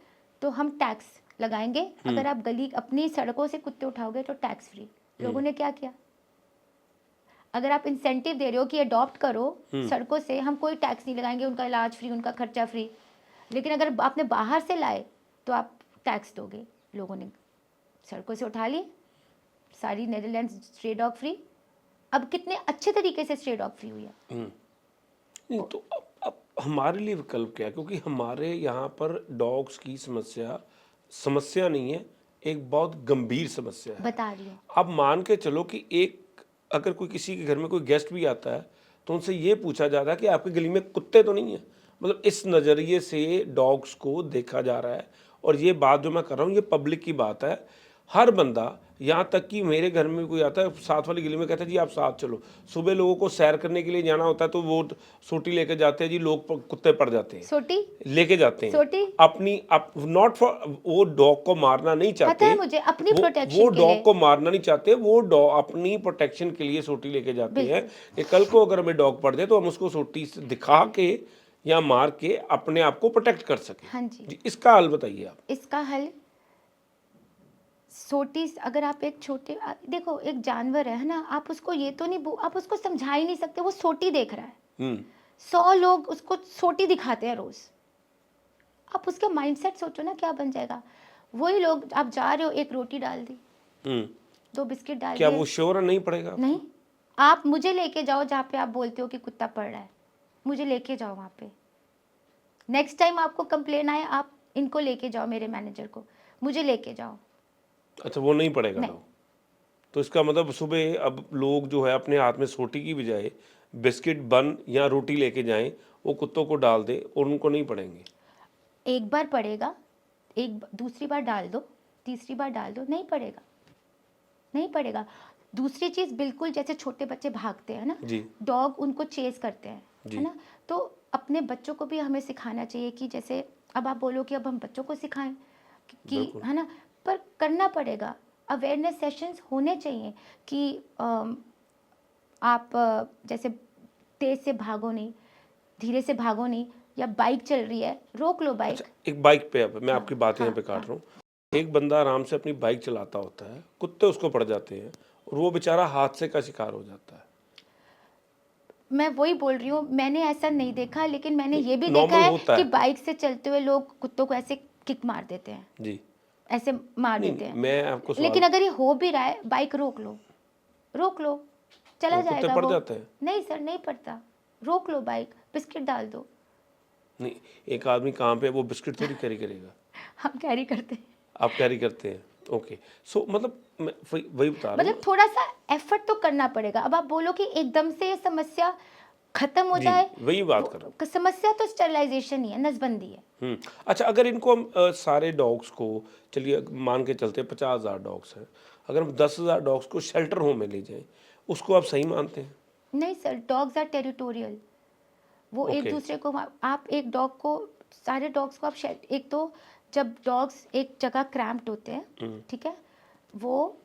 तो हम टैक्स लगाएंगे, अगर आप गली अपनी सड़कों से कुत्ते उठाओगे तो टैक्स फ्री। लोगों ने क्या किया? अगर आप इंसेंटिव दे रहे हो कि अडॉप्ट करो सड़कों से, हम कोई टैक्स नहीं लगाएंगे, उनका इलाज फ्री, उनका खर्चा फ्री। लेकिन अगर आपने बाहर से लाए तो आप टैक्स दोगे। लोगों ने सड़कों से उठा लिए, सारी नेदरलैंड्स स्ट्रे डॉग फ्री। अब कितने अच्छे तरीके से स्ट्रे डॉग फ्री हुई है। नहीं तो अब हमारे लिए विकल्प क्या है? क्योंकि हमारे यहाँ पर डॉग्स की समस्या नहीं है, एक बहुत गंभीर समस्या है। बता रही हूँ। अब मान के चलो कि अगर कोई किसी के घर में कोई गेस्ट भी आता है तो उनसे ये पूछा जाता है कि आपकी गली में कुत्ते तो नहीं है। मतलब इस नज़रिए से डॉग्स को देखा जा रहा है। और ये बात जो मैं कर रहा हूँ ये पब्लिक की बात है। हर बंदा, यहाँ तक कि मेरे घर में भी कोई आता है साथ वाली गली में, कहता है जी आप साथ चलो। सुबह लोगों को सैर करने के लिए जाना होता है तो वो सोटी लेके जाते हैं जी, लोग कुत्ते पड़ जाते हैं, सोटी लेके जाते हैं सोटी अपनी नॉट फॉर, वो डॉग को मारना नहीं पता चाहते, है मुझे, अपनी वो प्रोटेक्शन के डॉग लिए। को मारना नहीं चाहते, वो डॉग अपनी प्रोटेक्शन के लिए सोटी लेके जाते हैं कि कल को अगर हमें डॉग पड़ जाए तो हम उसको सोटी से दिखा के या मार के अपने आप को प्रोटेक्ट कर सके। हाँ जी। इसका हल बताइए आप। इसका हल सोटी, अगर आप एक छोटे देखो एक जानवर है ना, आप उसको ये तो नहीं आप उसको समझा ही नहीं सकते, वो सोटी देख रहा है। 100 लोग उसको सोटी दिखाते हैं रोज। आप उसका माइंडसेट सोचो ना, क्या बन जाएगा। वही लोग, आप जा रहे हो, एक रोटी डाल दी, 2 बिस्किट डाल क्या दिए, वो श्योर नहीं पड़ेगा? नहीं। आप मुझे लेके जाओ जहाँ पे आप बोलते हो कि कुत्ता पड़ रहा है, मुझे लेके जाओ वहाँ पे। नेक्स्ट टाइम आपको कंप्लेन आए, आप इनको लेके जाओ, मेरे मैनेजर को, मुझे लेके जाओ। अच्छा, वो नहीं पड़ेगा नहीं। डॉग? तो इसका मतलब सुबह अब लोग जो है अपने हाथ में सोटी की बजाय बिस्किट, बन या रोटी लेके जाएं, वो कुत्तों को डाल दे और उनको नहीं पड़ेंगे। एक बार पड़ेगा, दूसरी बार डाल दो, तीसरी बार डाल दो, नहीं पड़ेगा, नहीं पड़ेगा। दूसरी चीज, बिल्कुल जैसे छोटे बच्चे भागते हैं ना, जी डॉग उनको चेस करते हैं, जी। है ना। तो अपने बच्चों को भी हमें सिखाना चाहिए कि जैसे अब आप बोलो कि अब हम बच्चों को सिखाएं कि बिल्कुल। है ना, पर करना पड़ेगा। अवेयरनेस सेशंस होने चाहिए कि आप जैसे तेज से भागो नहीं, धीरे से भागो नहीं, या बाइक चल रही है, रोक लो बाइक। अच्छा, एक बाइक पे अब मैं आपकी बात यहाँ पे हाँ, काट रहा हूँ। एक बंदा आराम से अपनी बाइक चलाता होता है, कुत्ते उसको पड़ जाते हैं और वो बेचारा हादसे का शिकार हो जाता है। मैं वही बोल रही हूँ, मैंने ऐसा नहीं देखा, लेकिन मैंने ये भी नॉर्मल देखा है होता कि है। बाइक से चलते हुए लोग कुत्तों को ऐसे किक मार देते हैं, जी, ऐसे मार नहीं देते हैं। मैं आपको लेकिन सवाल, अगर ये हो भी रहा है, बाइक रोक लो, रोक लो, चला वो कुत्ते जाएगा पड़ वो। जाते हैं? नहीं सर, नहीं पड़ता, रोक लो बाइक, बिस्किट डाल दो। नहीं, एक आदमी कहाँ पे वो बिस्किट थोड़ी कैरी करेगा। हम कैरी करते हैं। आप कैरी करते हैं? ओके, सो मतलब मैं वही बता रहा मतलब थोड़ा सा एफर्ट तो करना पड़ेगा। अब आप बोलो कि एकदम से ये समस्या खत्म हो हूँ जी, जाए, वही बात कर रहा हूँ। समस्या तो स्टेरिलाइजेशन ही है, नसबंदी है। अच्छा, अगर इनको हम सारे डॉग्स को, चलिए मान के चलते हैं 50,000 डॉग्स हैं, अगर हम 10,000 डॉग्स को शेल्टर होम में ले जाएं, उसको आप सही मानते हैं? नहीं सर, डॉग्स आर टेरिटोरियल। वो एक ओके। दूसरे को, आप एक डॉग को, सारे डॉग्स को आप एक तो जब डॉग्स एक जगह क्रैम्प्ड होते हैं, ठीक है, वो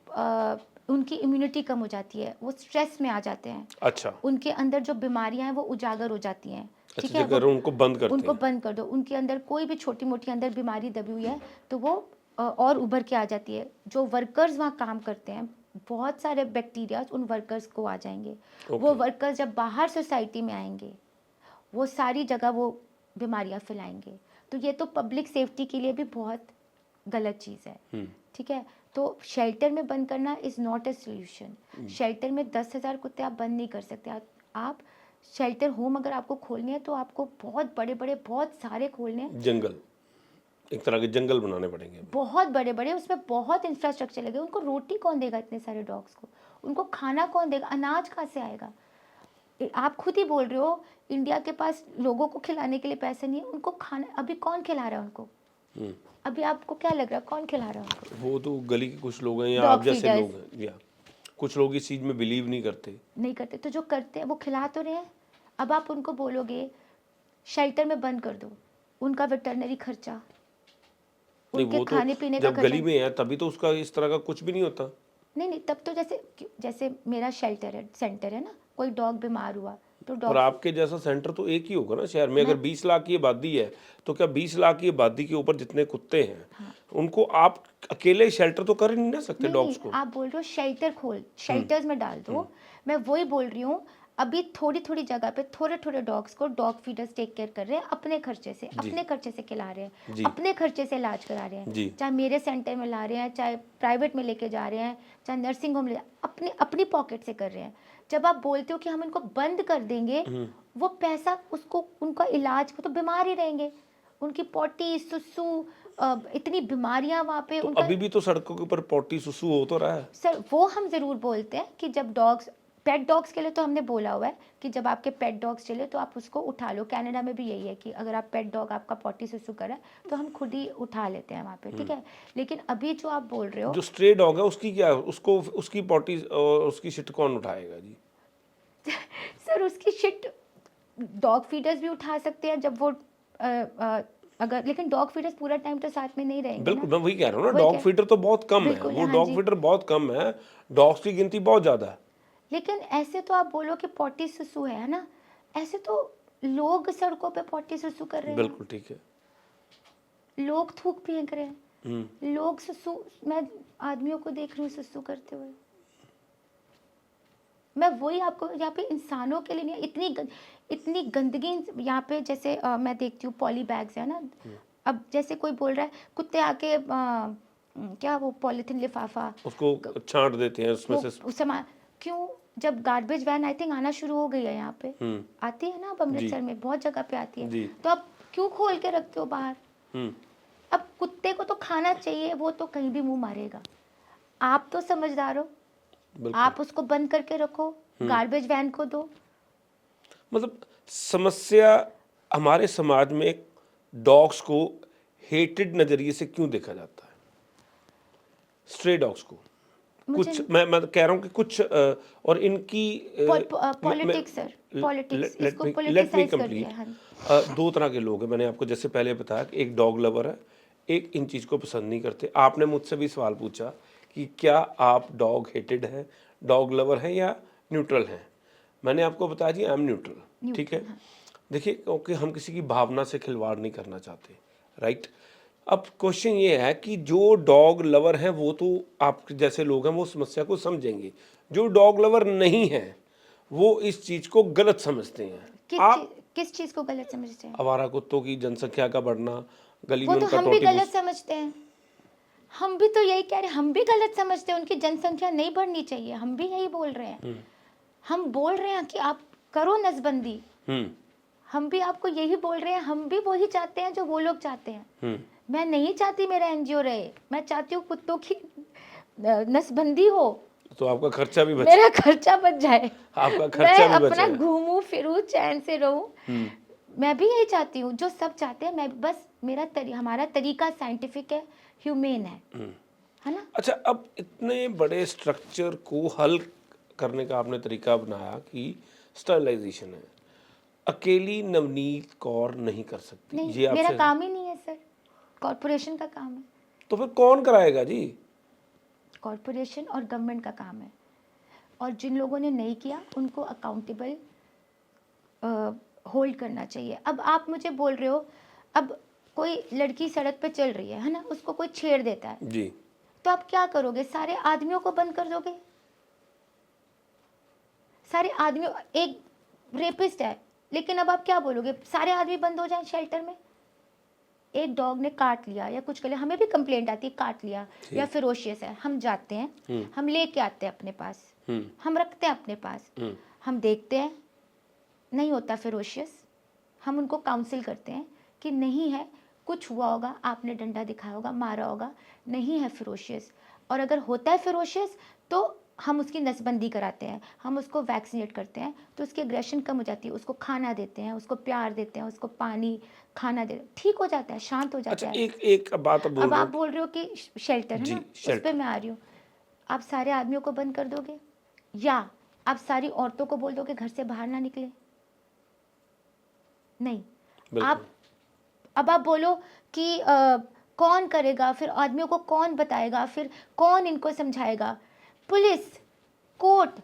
उनकी इम्यूनिटी कम हो जाती है, वो स्ट्रेस में आ जाते हैं, अच्छा। उनके अंदर जो बीमारियां हैं वो उजागर हो जाती हैं, ठीक अच्छा, है। अगर उनको बंद करते उनको हैं। बंद कर दो, उनके अंदर कोई भी छोटी मोटी अंदर बीमारी दबी हुई है तो वो और उभर के आ जाती है। जो वर्कर्स वहाँ काम करते हैं, बहुत सारे बैक्टीरिया उन वर्कर्स को आ जाएंगे। वो ओके। वर्कर्स जब बाहर सोसाइटी में आएंगे, वो सारी जगह वो बीमारियां फैलाएंगे। तो ये तो पब्लिक सेफ्टी के लिए भी बहुत गलत चीज़ है, ठीक है। तो शेल्टर में बंद करना is not a solution. Shelter में 10,000 कुत्ते आप बंद नहीं कर सकते। आप शेल्टर होम अगर आपको खोलनी है तो आपको बहुत बड़े बड़े, बहुत सारे खोलने हैं, जंगल, एक तरह के जंगल बनाने पड़ेंगे। बहुत बड़े बड़े, उसमें बहुत इंफ्रास्ट्रक्चर लगे। उनको रोटी कौन देगा इतने सारे डॉग्स को? उनको खाना कौन देगा? अनाज कहाँ से आएगा? आप खुद ही बोल रहे हो इंडिया के पास लोगों को खिलाने के लिए पैसे नहीं है। उनको खाना अभी कौन खिला रहा है उनको? अभी आपको क्या लग रहा है कौन खिला रहा है उनको? वो तो गली के कुछ लोग हैं या डॉग आप जैसे फीडर्स लोग हैं, या कुछ लोग इस चीज़ में बिलीव नहीं करते। नहीं करते, तो जो करते हैं वो खिला तो रहे हैं। अब आप उनको बोलोगे शेल्टर में बंद कर दो, उनका वेटरनरी खर्चा, नहीं, उनके वो तो खाने पीने का जब खर्चा। गली में है तभी तो उसका इस तरह का कुछ भी नहीं होता। नहीं नहीं, तब तो जैसे जैसे मेरा शेल्टर है, सेंटर है ना, कोई डॉग बीमार हुआ तो पर डॉग, आपके जैसा सेंटर तो एक ही होगा ना शहर में। अगर 20 लाख की आबादी है तो क्या 20 लाख की आबादी के ऊपर जितने कुत्ते हैं उनको आप अकेले शेल्टर तो कर ही नहीं ना सकते नहीं डॉग्स नहीं, को? आप बोल रहे हो शेल्टर खोल, शेल्टर्स में डाल दो। मैं वही बोल रही हूँ, अभी थोड़ी थोड़ी जगह पे थोड़े थोड़े डॉग्स को डॉग फीडर्स टेक केयर कर रहे हैं, अपने खर्चे से, अपने खर्चे से खिला रहे हैं, जी। अपने खर्चे से इलाज करा रहे हैं। जी। चाहे मेरे सेंटर में ला रहे हैं, चाहे प्राइवेट में लेके जा रहे हैं, चाहे नर्सिंग होम ले, अपने अपनी पॉकेट से कर रहे हैं। जब आप बोलते हो कि हम इनको बंद कर देंगे, वो पैसा उसको, उनका इलाज को, तो बीमार ही रहेंगे। उनकी पोटी सुसु, इतनी बीमारियां वहाँ पे तो उनका। अभी भी तो सड़कों के ऊपर पोटी सुसु हो तो रहा है। सर वो हम ज़रूर बोलते हैं कि जब डॉग्स, पेट डॉग्स के लिए तो हमने बोला हुआ है कि जब आपके पेट डॉग्स चले तो आप उसको उठा लो। कनाडा में भी यही है कि अगर आप पेट डॉग आपका पॉटी सुसु कर रहा है तो हम खुद ही उठा लेते हैं वहाँ पे, ठीक है। लेकिन अभी जो आप बोल रहे हो, जो स्ट्रे डॉग है उसकी क्या, उसको उसकी पोटी और उसकी शिट कौन उठाएगा जी? सर उसकी शिट डॉग फीडर्स भी उठा सकते हैं जब वो अगर, लेकिन डॉग फीडर्स पूरा टाइम तो साथ में नहीं रहेंगे बिल्कुल, ना। मैं वही कह रहा हूँ ना, वही डॉग कह- फीडर तो बहुत कम है। बिल्कुल, वो हाँ डॉग जी। फीडर बहुत कम है, डॉग्स की गिनती बहुत ज़्यादा है। लेकिन ऐसे तो आप बोलो कि पॉटी सुसु है ना, ऐसे तो लोग सड़कों पे पॉटी सुसु कर रहे हैं, बिल्कुल ठीक है। लोग थूक फेंक रहे हैं, लोग सुसु, मैं आदमियों को देख रही हूँ सुसु करते हुए। मैं वही आपको, यहाँ पे इंसानों के लिए नहीं, इतनी गंदगी यहाँ पे। जैसे मैं देखती हूँ पॉली बैग्स है ना, अब जैसे कोई बोल रहा है कुत्ते आके क्या वो पॉलीथीन लिफाफा उसको छांट देते हैं उसमें वो से। सामान, क्यों? जब गार्बेज वैन आई थिंक आना शुरू हो गई है यहाँ पे, आती है ना अब अमृतसर में, बहुत जगह पे आती जी। है, तो आप क्यों खोल के रखते हो बाहर? अब कुत्ते को तो खाना चाहिए, वो तो कहीं भी मुंह मारेगा। आप तो समझदार हो, आप उसको बंद करके रखो, गार्बेज वैन को दो। मतलब समस्या हमारे समाज में डॉग्स को हेटेड नज़रिए से क्यों देखा जाता है? स्ट्रे डॉग्स को कुछ, मैं कह रहा हूँ कि कुछ और इनकी पॉलिटिक्स सर, पॉलिटिक्स, इसको लेट मी पॉलिटिसाइज कर कंप्लीट। दिया है। दो तरह के लोग हैं, मैंने आपको जैसे पहले बताया कि एक डॉग लवर है, एक इन चीज़ को पसंद नहीं करते। आपने मुझसे भी सवाल पूछा कि क्या आप डॉग हेटेड हैं, डॉग लवर हैं या न्यूट्रल हैं। मैंने आपको बताया जी आई एम न्यूट्रल, ठीक है। देखिए, क्योंकि हम किसी की भावना से खिलवाड़ नहीं करना चाहते, राइट। अब क्वेश्चन ये है कि जो डॉग लवर हैं वो तो आप जैसे लोग हैं वो समस्या को समझेंगे, जो डॉग लवर नहीं हैं वो इस चीज़ को गलत समझते हैं। आप किस चीज को गलत समझते हैं? आवारा कुत्तों की जनसंख्या का बढ़ना, गली वो में तो उनका हम भी टोटी गलत समझते हैं, हम भी तो यही कह रहे हैं, हम भी गलत समझते हैं, उनकी जनसंख्या नहीं बढ़नी चाहिए, हम भी यही बोल रहे हैं। हम बोल रहे हैं कि आप करो नसबंदी, हम भी आपको यही बोल रहे हैं, हम भी वही चाहते हैं जो वो लोग चाहते हैं। मैं नहीं चाहती मेरा एनजीओ रहे, मैं चाहती हूँ कुत्तों की नसबंदी हो, तो आपका खर्चा भी बच मेरा खर्चा बच जाए, आपका मैं खर्चा भी अपना बचेगा। घूमूं फिरूं चैन से रहूं। मैं भी यही चाहती हूँ जो सब चाहते हैं, मैं बस हमारा तरीका साइंटिफिक है, ह्यूमेन है ना। अच्छा, अब इतने बड़े स्ट्रक्चर को हल करने का आपने तरीका बनाया कि स्टरलाइजेशन है, अकेली नवनीत कौर नहीं कर सकती, नहीं, ये मेरा आपसे, काम ही नहीं है सर, कॉरपोरेशन का काम है। तो फिर कौन कराएगा जी? कॉरपोरेशन और गवर्नमेंट का काम है, और जिन लोगों ने नहीं किया उनको अकाउंटेबल होल्ड करना चाहिए। अब आप मुझे बोल रहे हो, अब कोई लड़की सड़क पे चल रही है ना, उसको कोई छेड़ देता है, जी, तो आप क्या करोगे? सारे आदमियों को बंद कर दोगे? सारे आदमियों, एक रेपिस्ट है, लेकिन अब आप क्या बोलोगे? सारे आदमी बंद हो जाएं शेल्टर में? एक डॉग ने काट लिया या कुछ कर लिया, हमें भी कंप्लेंट आती है, काट लिया या फिरोशियस है, हम जाते हैं, हम लेके आते हैं अपने पास, हम रखते हैं अपने पास, हम देखते हैं नहीं होता फिरोशियस, हम उनको काउंसिल करते हैं कि नहीं है, कुछ हुआ होगा, आपने डंडा दिखाया होगा, मारा होगा, नहीं है फिरोशियस। और अगर होता है फिरोशियस तो हम उसकी नसबंदी कराते हैं, हम उसको वैक्सीनेट करते हैं, तो उसकी एग्रेशन कम हो जाती है, उसको खाना देते हैं, उसको प्यार देते हैं, उसको पानी खाना दे, ठीक हो जाता है, शांत हो अच्छा, जाता है। एक एक बात अब बोल अब रहे आप हो बोल रहे हो कि शेल्टर है जी, ना, उस shelter। पर मैं आ रही हूँ। आप सारे आदमियों को बंद कर दोगे, या आप सारी औरतों को बोल दोगे घर से बाहर ना निकले? नहीं। बिल्कुल। आप अब आप बोलो कि कौन करेगा, फिर आदमियों को कौन बताएगा, फिर कौन इनको समझाएगा? पुलिस, कोर्ट,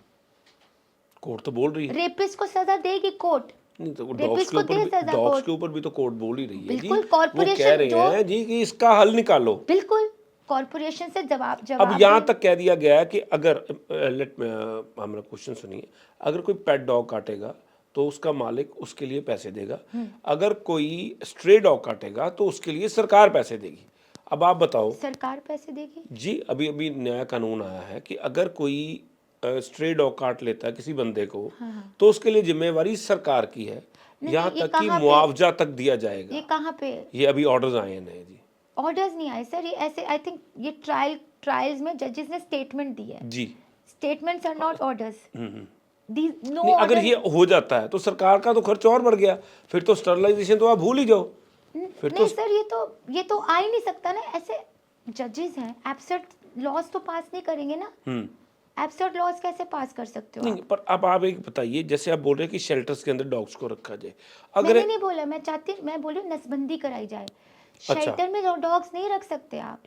कोर्ट तो बोल रही है, रेपिस्ट को सजा देगी कोर्ट, नहीं तो रेपिस्ट को दे सजा डॉग्स कोर्ट। के ऊपर भी तो कोर्ट बोल ही रही है जी। बिल्कुल, वो कह कॉर्पोरेशन रहे जो, हैं जी कि इसका हल निकालो। बिल्कुल कॉर्पोरेशन से अब जवाब यहाँ दे। तक कह दिया गया है कि अगर लेट हमारा क्वेश्चन सुनिए, अगर कोई पेट डॉग काटेगा तो उसका मालिक उसके लिए पैसे देगा, अगर कोई स्ट्रे डॉग काटेगा तो उसके लिए सरकार पैसे देगी। अब आप बताओ सरकार पैसे देगी? जी, अभी अभी नया कानून आया है कि अगर कोई स्ट्रे डॉग काट लेता है किसी बंदे को, तो उसके लिए जिम्मेवारी सरकार की है, नहीं, यहाँ ये तक कि कहाँ पे, मुआवजा तक दिया ये जाएगा। कहाँ पे? ये अभी ऑर्डर्स आए हैं नए जी। ऑर्डर्स नहीं आए सर, ये ऐसे, आई थिंक ये ट्रायल्स में जजेस ने स्टेटमेंट दी है। जी, स्टेटमेंट्स आर नॉट ऑर्डर्स, दी नो नहीं, अगर ऑर्डर। ये हो जाता है तो सरकार का तो खर्च और बढ़ गया, फिर तो स्टरलाइजेशन तो आप भूल ही जाओ। फिर तो नहीं सर, ये तो आ ही नहीं सकता ना ऐसे। जजेस हैं, एब्सर्ड लॉज तो पास नहीं करेंगे ना। एब्सर्ड लॉज कैसे पास कर सकते हो नहीं, आप? पर अब आप एक बताइए, जैसे आप बोल रहे हैं कि शेल्टर्स के अंदर डॉग्स को रखा जाए, अगर मैंने नहीं बोला, मैं बोल रही हूँ नसबंदी कराई जाए। अच्छा, शेल्टर में डॉग्स नहीं रख सकते आप,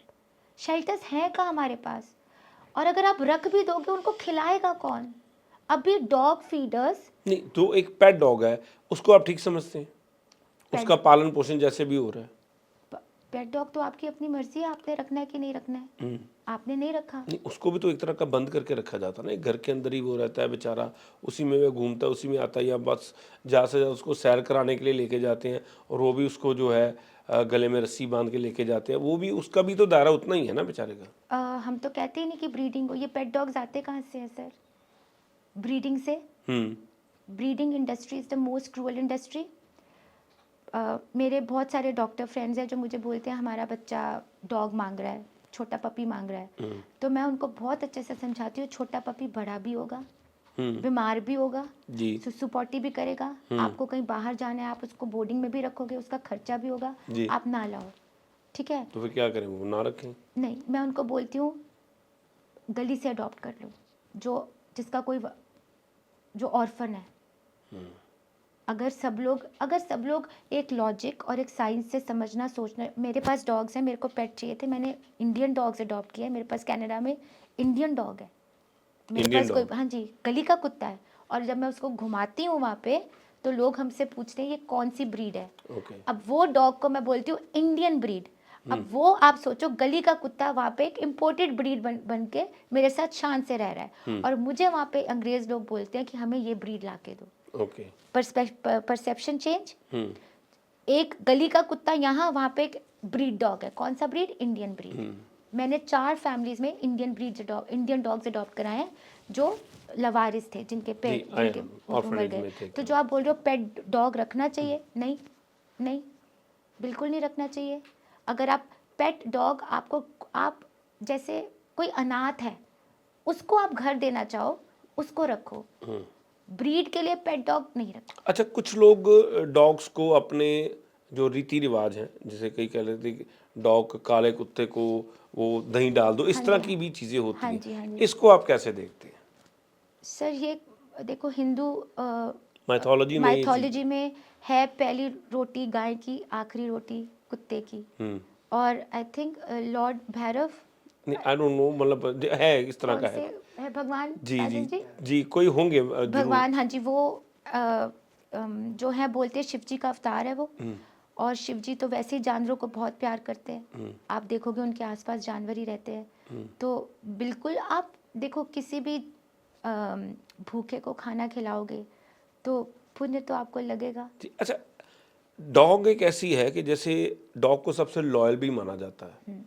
शेल्टर्स हैं कहाँ हमारे पास? और अगर आप रख भी दोगे, उनको खिलाएगा कौन? अभी डॉग फीडर्स, नहीं तो एक पेट डॉग है, उसको आप ठीक समझते हैं? उसका पालन पोषण जैसे भी हो रहा है। पेट डॉग तो आपकी अपनी मर्जी है, आपने रखना है कि नहीं रखना है, आपने नहीं रखा। नहीं, उसको भी तो एक तरह का बंद करके रखा जाता है ना, एक घर के अंदर ही वो रहता है बेचारा, उसी में वह घूमता है, उसी में आता है, या बस ज़्यादा से ज़्यादा उसको सैर कराने के लिए लेके जाते हैं, और वो भी उसको जो है गले में रस्सी बांध के लेके जाते हैं, वो भी, उसका भी तो दायरा उतना ही है ना बेचारे का। हम तो कहते ही नहीं कि ब्रीडिंग हो। ये पेट डॉग्स आते कहाँ से हैं सर? ब्रीडिंग से। Breeding industry is the most cruel industry. मेरे बहुत सारे डॉक्टर फ्रेंड्स हैं जो मुझे बोलते हैं हमारा बच्चा डॉग मांग रहा है, छोटा पपी मांग रहा है, तो मैं उनको बहुत अच्छे से समझाती हूँ, छोटा पपी बड़ा भी होगा, बीमार भी होगा जी, सुसु पॉटी भी करेगा, आपको कहीं बाहर जाना है, आप उसको बोर्डिंग में भी रखोगे, उसका खर्चा भी होगा, जी। आप ना लाओ, ठीक है? तो फिर क्या करें, वो ना रखें? नहीं, मैं उनको बोलती हूँ गली से अडॉप्ट कर लो, जिसका कोई जो ऑर्फन है। अगर सब लोग एक लॉजिक और एक साइंस से समझना सोचना। मेरे पास डॉग्स हैं, मेरे को पेट चाहिए थे, मैंने इंडियन डॉग्स अडॉप्ट किया है, मेरे पास कनाडा में इंडियन डॉग है, मेरे इंडियन पास कोई, डॉग? हाँ जी, गली का कुत्ता है। और जब मैं उसको घुमाती हूँ वहाँ पे, तो लोग हमसे पूछते हैं ये कौन सी ब्रीड है। ओके, अब वो डॉग को मैं बोलती हूँ इंडियन ब्रीड। अब वो आप सोचो, गली का कुत्ता वहाँ पे एक इम्पोर्टेड ब्रीड बन के मेरे साथ शान से रह रहा है, और मुझे वहाँ पे अंग्रेज लोग बोलते हैं कि हमें ये ब्रीड ला के दो। Okay, perception change. एक गली का कुत्ता यहाँ, वहाँ पे एक ब्रीड डॉग है, कौन सा ब्रीड? Indian breed. मैंने 4 फैमिलीज में इंडियन डॉग्स अडॉप्ट कराए हैं जो लवारिस थे, जिनके मर गए। तो जो आप बोल रहे हो पेट डॉग रखना चाहिए, नहीं नहीं, बिल्कुल नहीं रखना चाहिए। अगर आप पेट डॉग, आप जैसे कोई अनाथ है, उसको आप घर देना चाहो, उसको रखो। ब्रीड के लिए पेट डॉग नहीं रखो। अच्छा, कुछ लोग डॉग्स को अपने जो रीति रिवाज हैं, जैसे कई कह लेते हैं कि डॉग काले कुत्ते को वो दही डाल दो, इस हाँ तरह जी, की भी चीज़ें होती हाँ हैं, जी, हाँ जी। इसको आप कैसे देखते हैं? सर ये देखो, हिंदू माइथोलॉजी में ये चीज़। माइथोलॉजी में है, पहली रोटी गाय की, आखिरी रोटी कुत्ते की। और आई थिंक लॉर्ड भैरव नहीं, आई डोंट नो, मतलब है इस तरह कौन का से है। है, भगवान जी जी राजन जी, जी, कोई होंगे जरूर। भगवान, हाँ जी, वो जो है बोलते हैं शिव जी का अवतार है वो। और शिव जी तो वैसे ही जानवरों को बहुत प्यार करते हैं, आप देखोगे उनके आसपास जानवर ही रहते हैं। तो बिल्कुल आप देखो, किसी भी भूखे को खाना खिलाओगे तो पुण्य तो आपको लगेगा। जी, अच्छा, डॉग एक ऐसी है कि जैसे डॉग को सबसे लॉयल भी माना जाता है,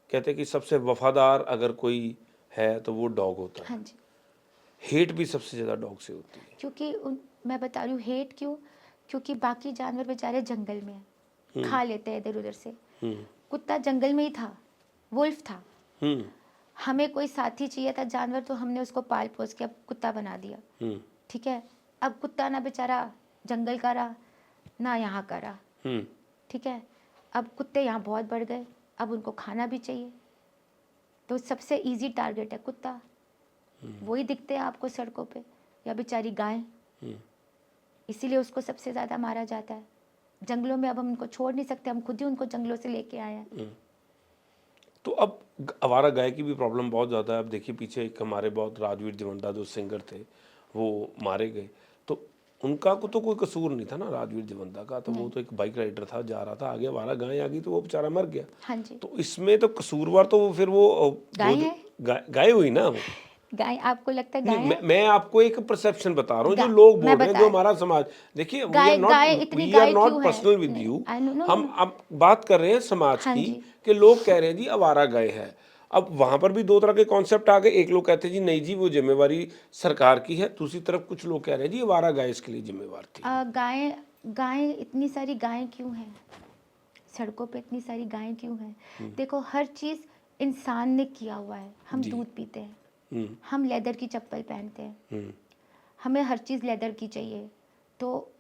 कहते हैं कि सबसे वफादार अगर कोई है तो वो डॉग होता है। हाँ जी, हेट भी सबसे ज़्यादा डॉग से होती है। क्योंकि मैं बता रही हूँ हेट क्यों, क्योंकि बाकी जानवर बेचारे जंगल में हैं, खा लेते हैं इधर उधर से। कुत्ता जंगल में ही था, वुल्फ था। हमें कोई साथी चाहिए था जानवर, तो हमने उसको पाल पोस के अब कुत्ता बना दिया। ठीक है, अब कुत्ता ना बेचारा जंगल का रहा, ना यहाँ का रहा। ठीक है, अब कुत्ते यहाँ बहुत बढ़ गए, अब उनको खाना भी चाहिए, तो सबसे इजी टारगेट है कुत्ता। वही दिखते हैं आपको सड़कों पे, या बेचारी गाय, इसीलिए उसको सबसे ज़्यादा मारा जाता है। जंगलों में अब हम उनको छोड़ नहीं सकते, हम खुद ही उनको जंगलों से लेके आए हैं। तो अब आवारा गाय की भी प्रॉब्लम बहुत ज़्यादा है। अब देखिए, पीछे एक हमारे बहुत राजवीर जवंडा जो सिंगर थे वो मारे गए, तो उनका को तो कोई कसूर नहीं था ना राजवीर जवंडा का, तो वो तो एक बाइक राइडर था, जा रहा था, आगे आवारा गाय आ गई तो वो बेचारा मर गया। हाँ जी, तो इसमें तो कसूरवार तो वो फिर वो गाय है। गाय हुई ना वो। गाय, आपको लगता है नहीं, गाय मैं है? मैं आपको एक परसेप्शन बता रहा हूँ जो गा लोग बोल मैं रहे हैं, जो बता, हमारा समाज। देखिए, गाय गाय इतनी वी आर गाय नॉट क्यों है? पर्सनल विद नहीं, यू। आई नो, नो, हम नो। अब बात कर रहे हैं समाज हाँ की, जी, कि लोग कह रहे हैं जी आवारा गाय है। अब वहां पर भी दो तरह के कॉन्सेप्ट आ गए, एक लोग कहते हैं जी नहीं जी वो जिम्मेवारी सरकार की है, दूसरी तरफ कुछ लोग कह रहे हैं जी आवारा गाय इसके लिए जिम्मेवार थी। गाय गाय इतनी सारी गायें क्यों हैं सड़कों पे, इतनी सारी गायें क्यों हैं? देखो, हर चीज़ इंसान ने किया हुआ है। हम जी। दूध पीते हैं, हम्म हम लेदर की चप्पल पहनते हैं, हम्म हमें हर चीज़ लेदर की चाहिए। तो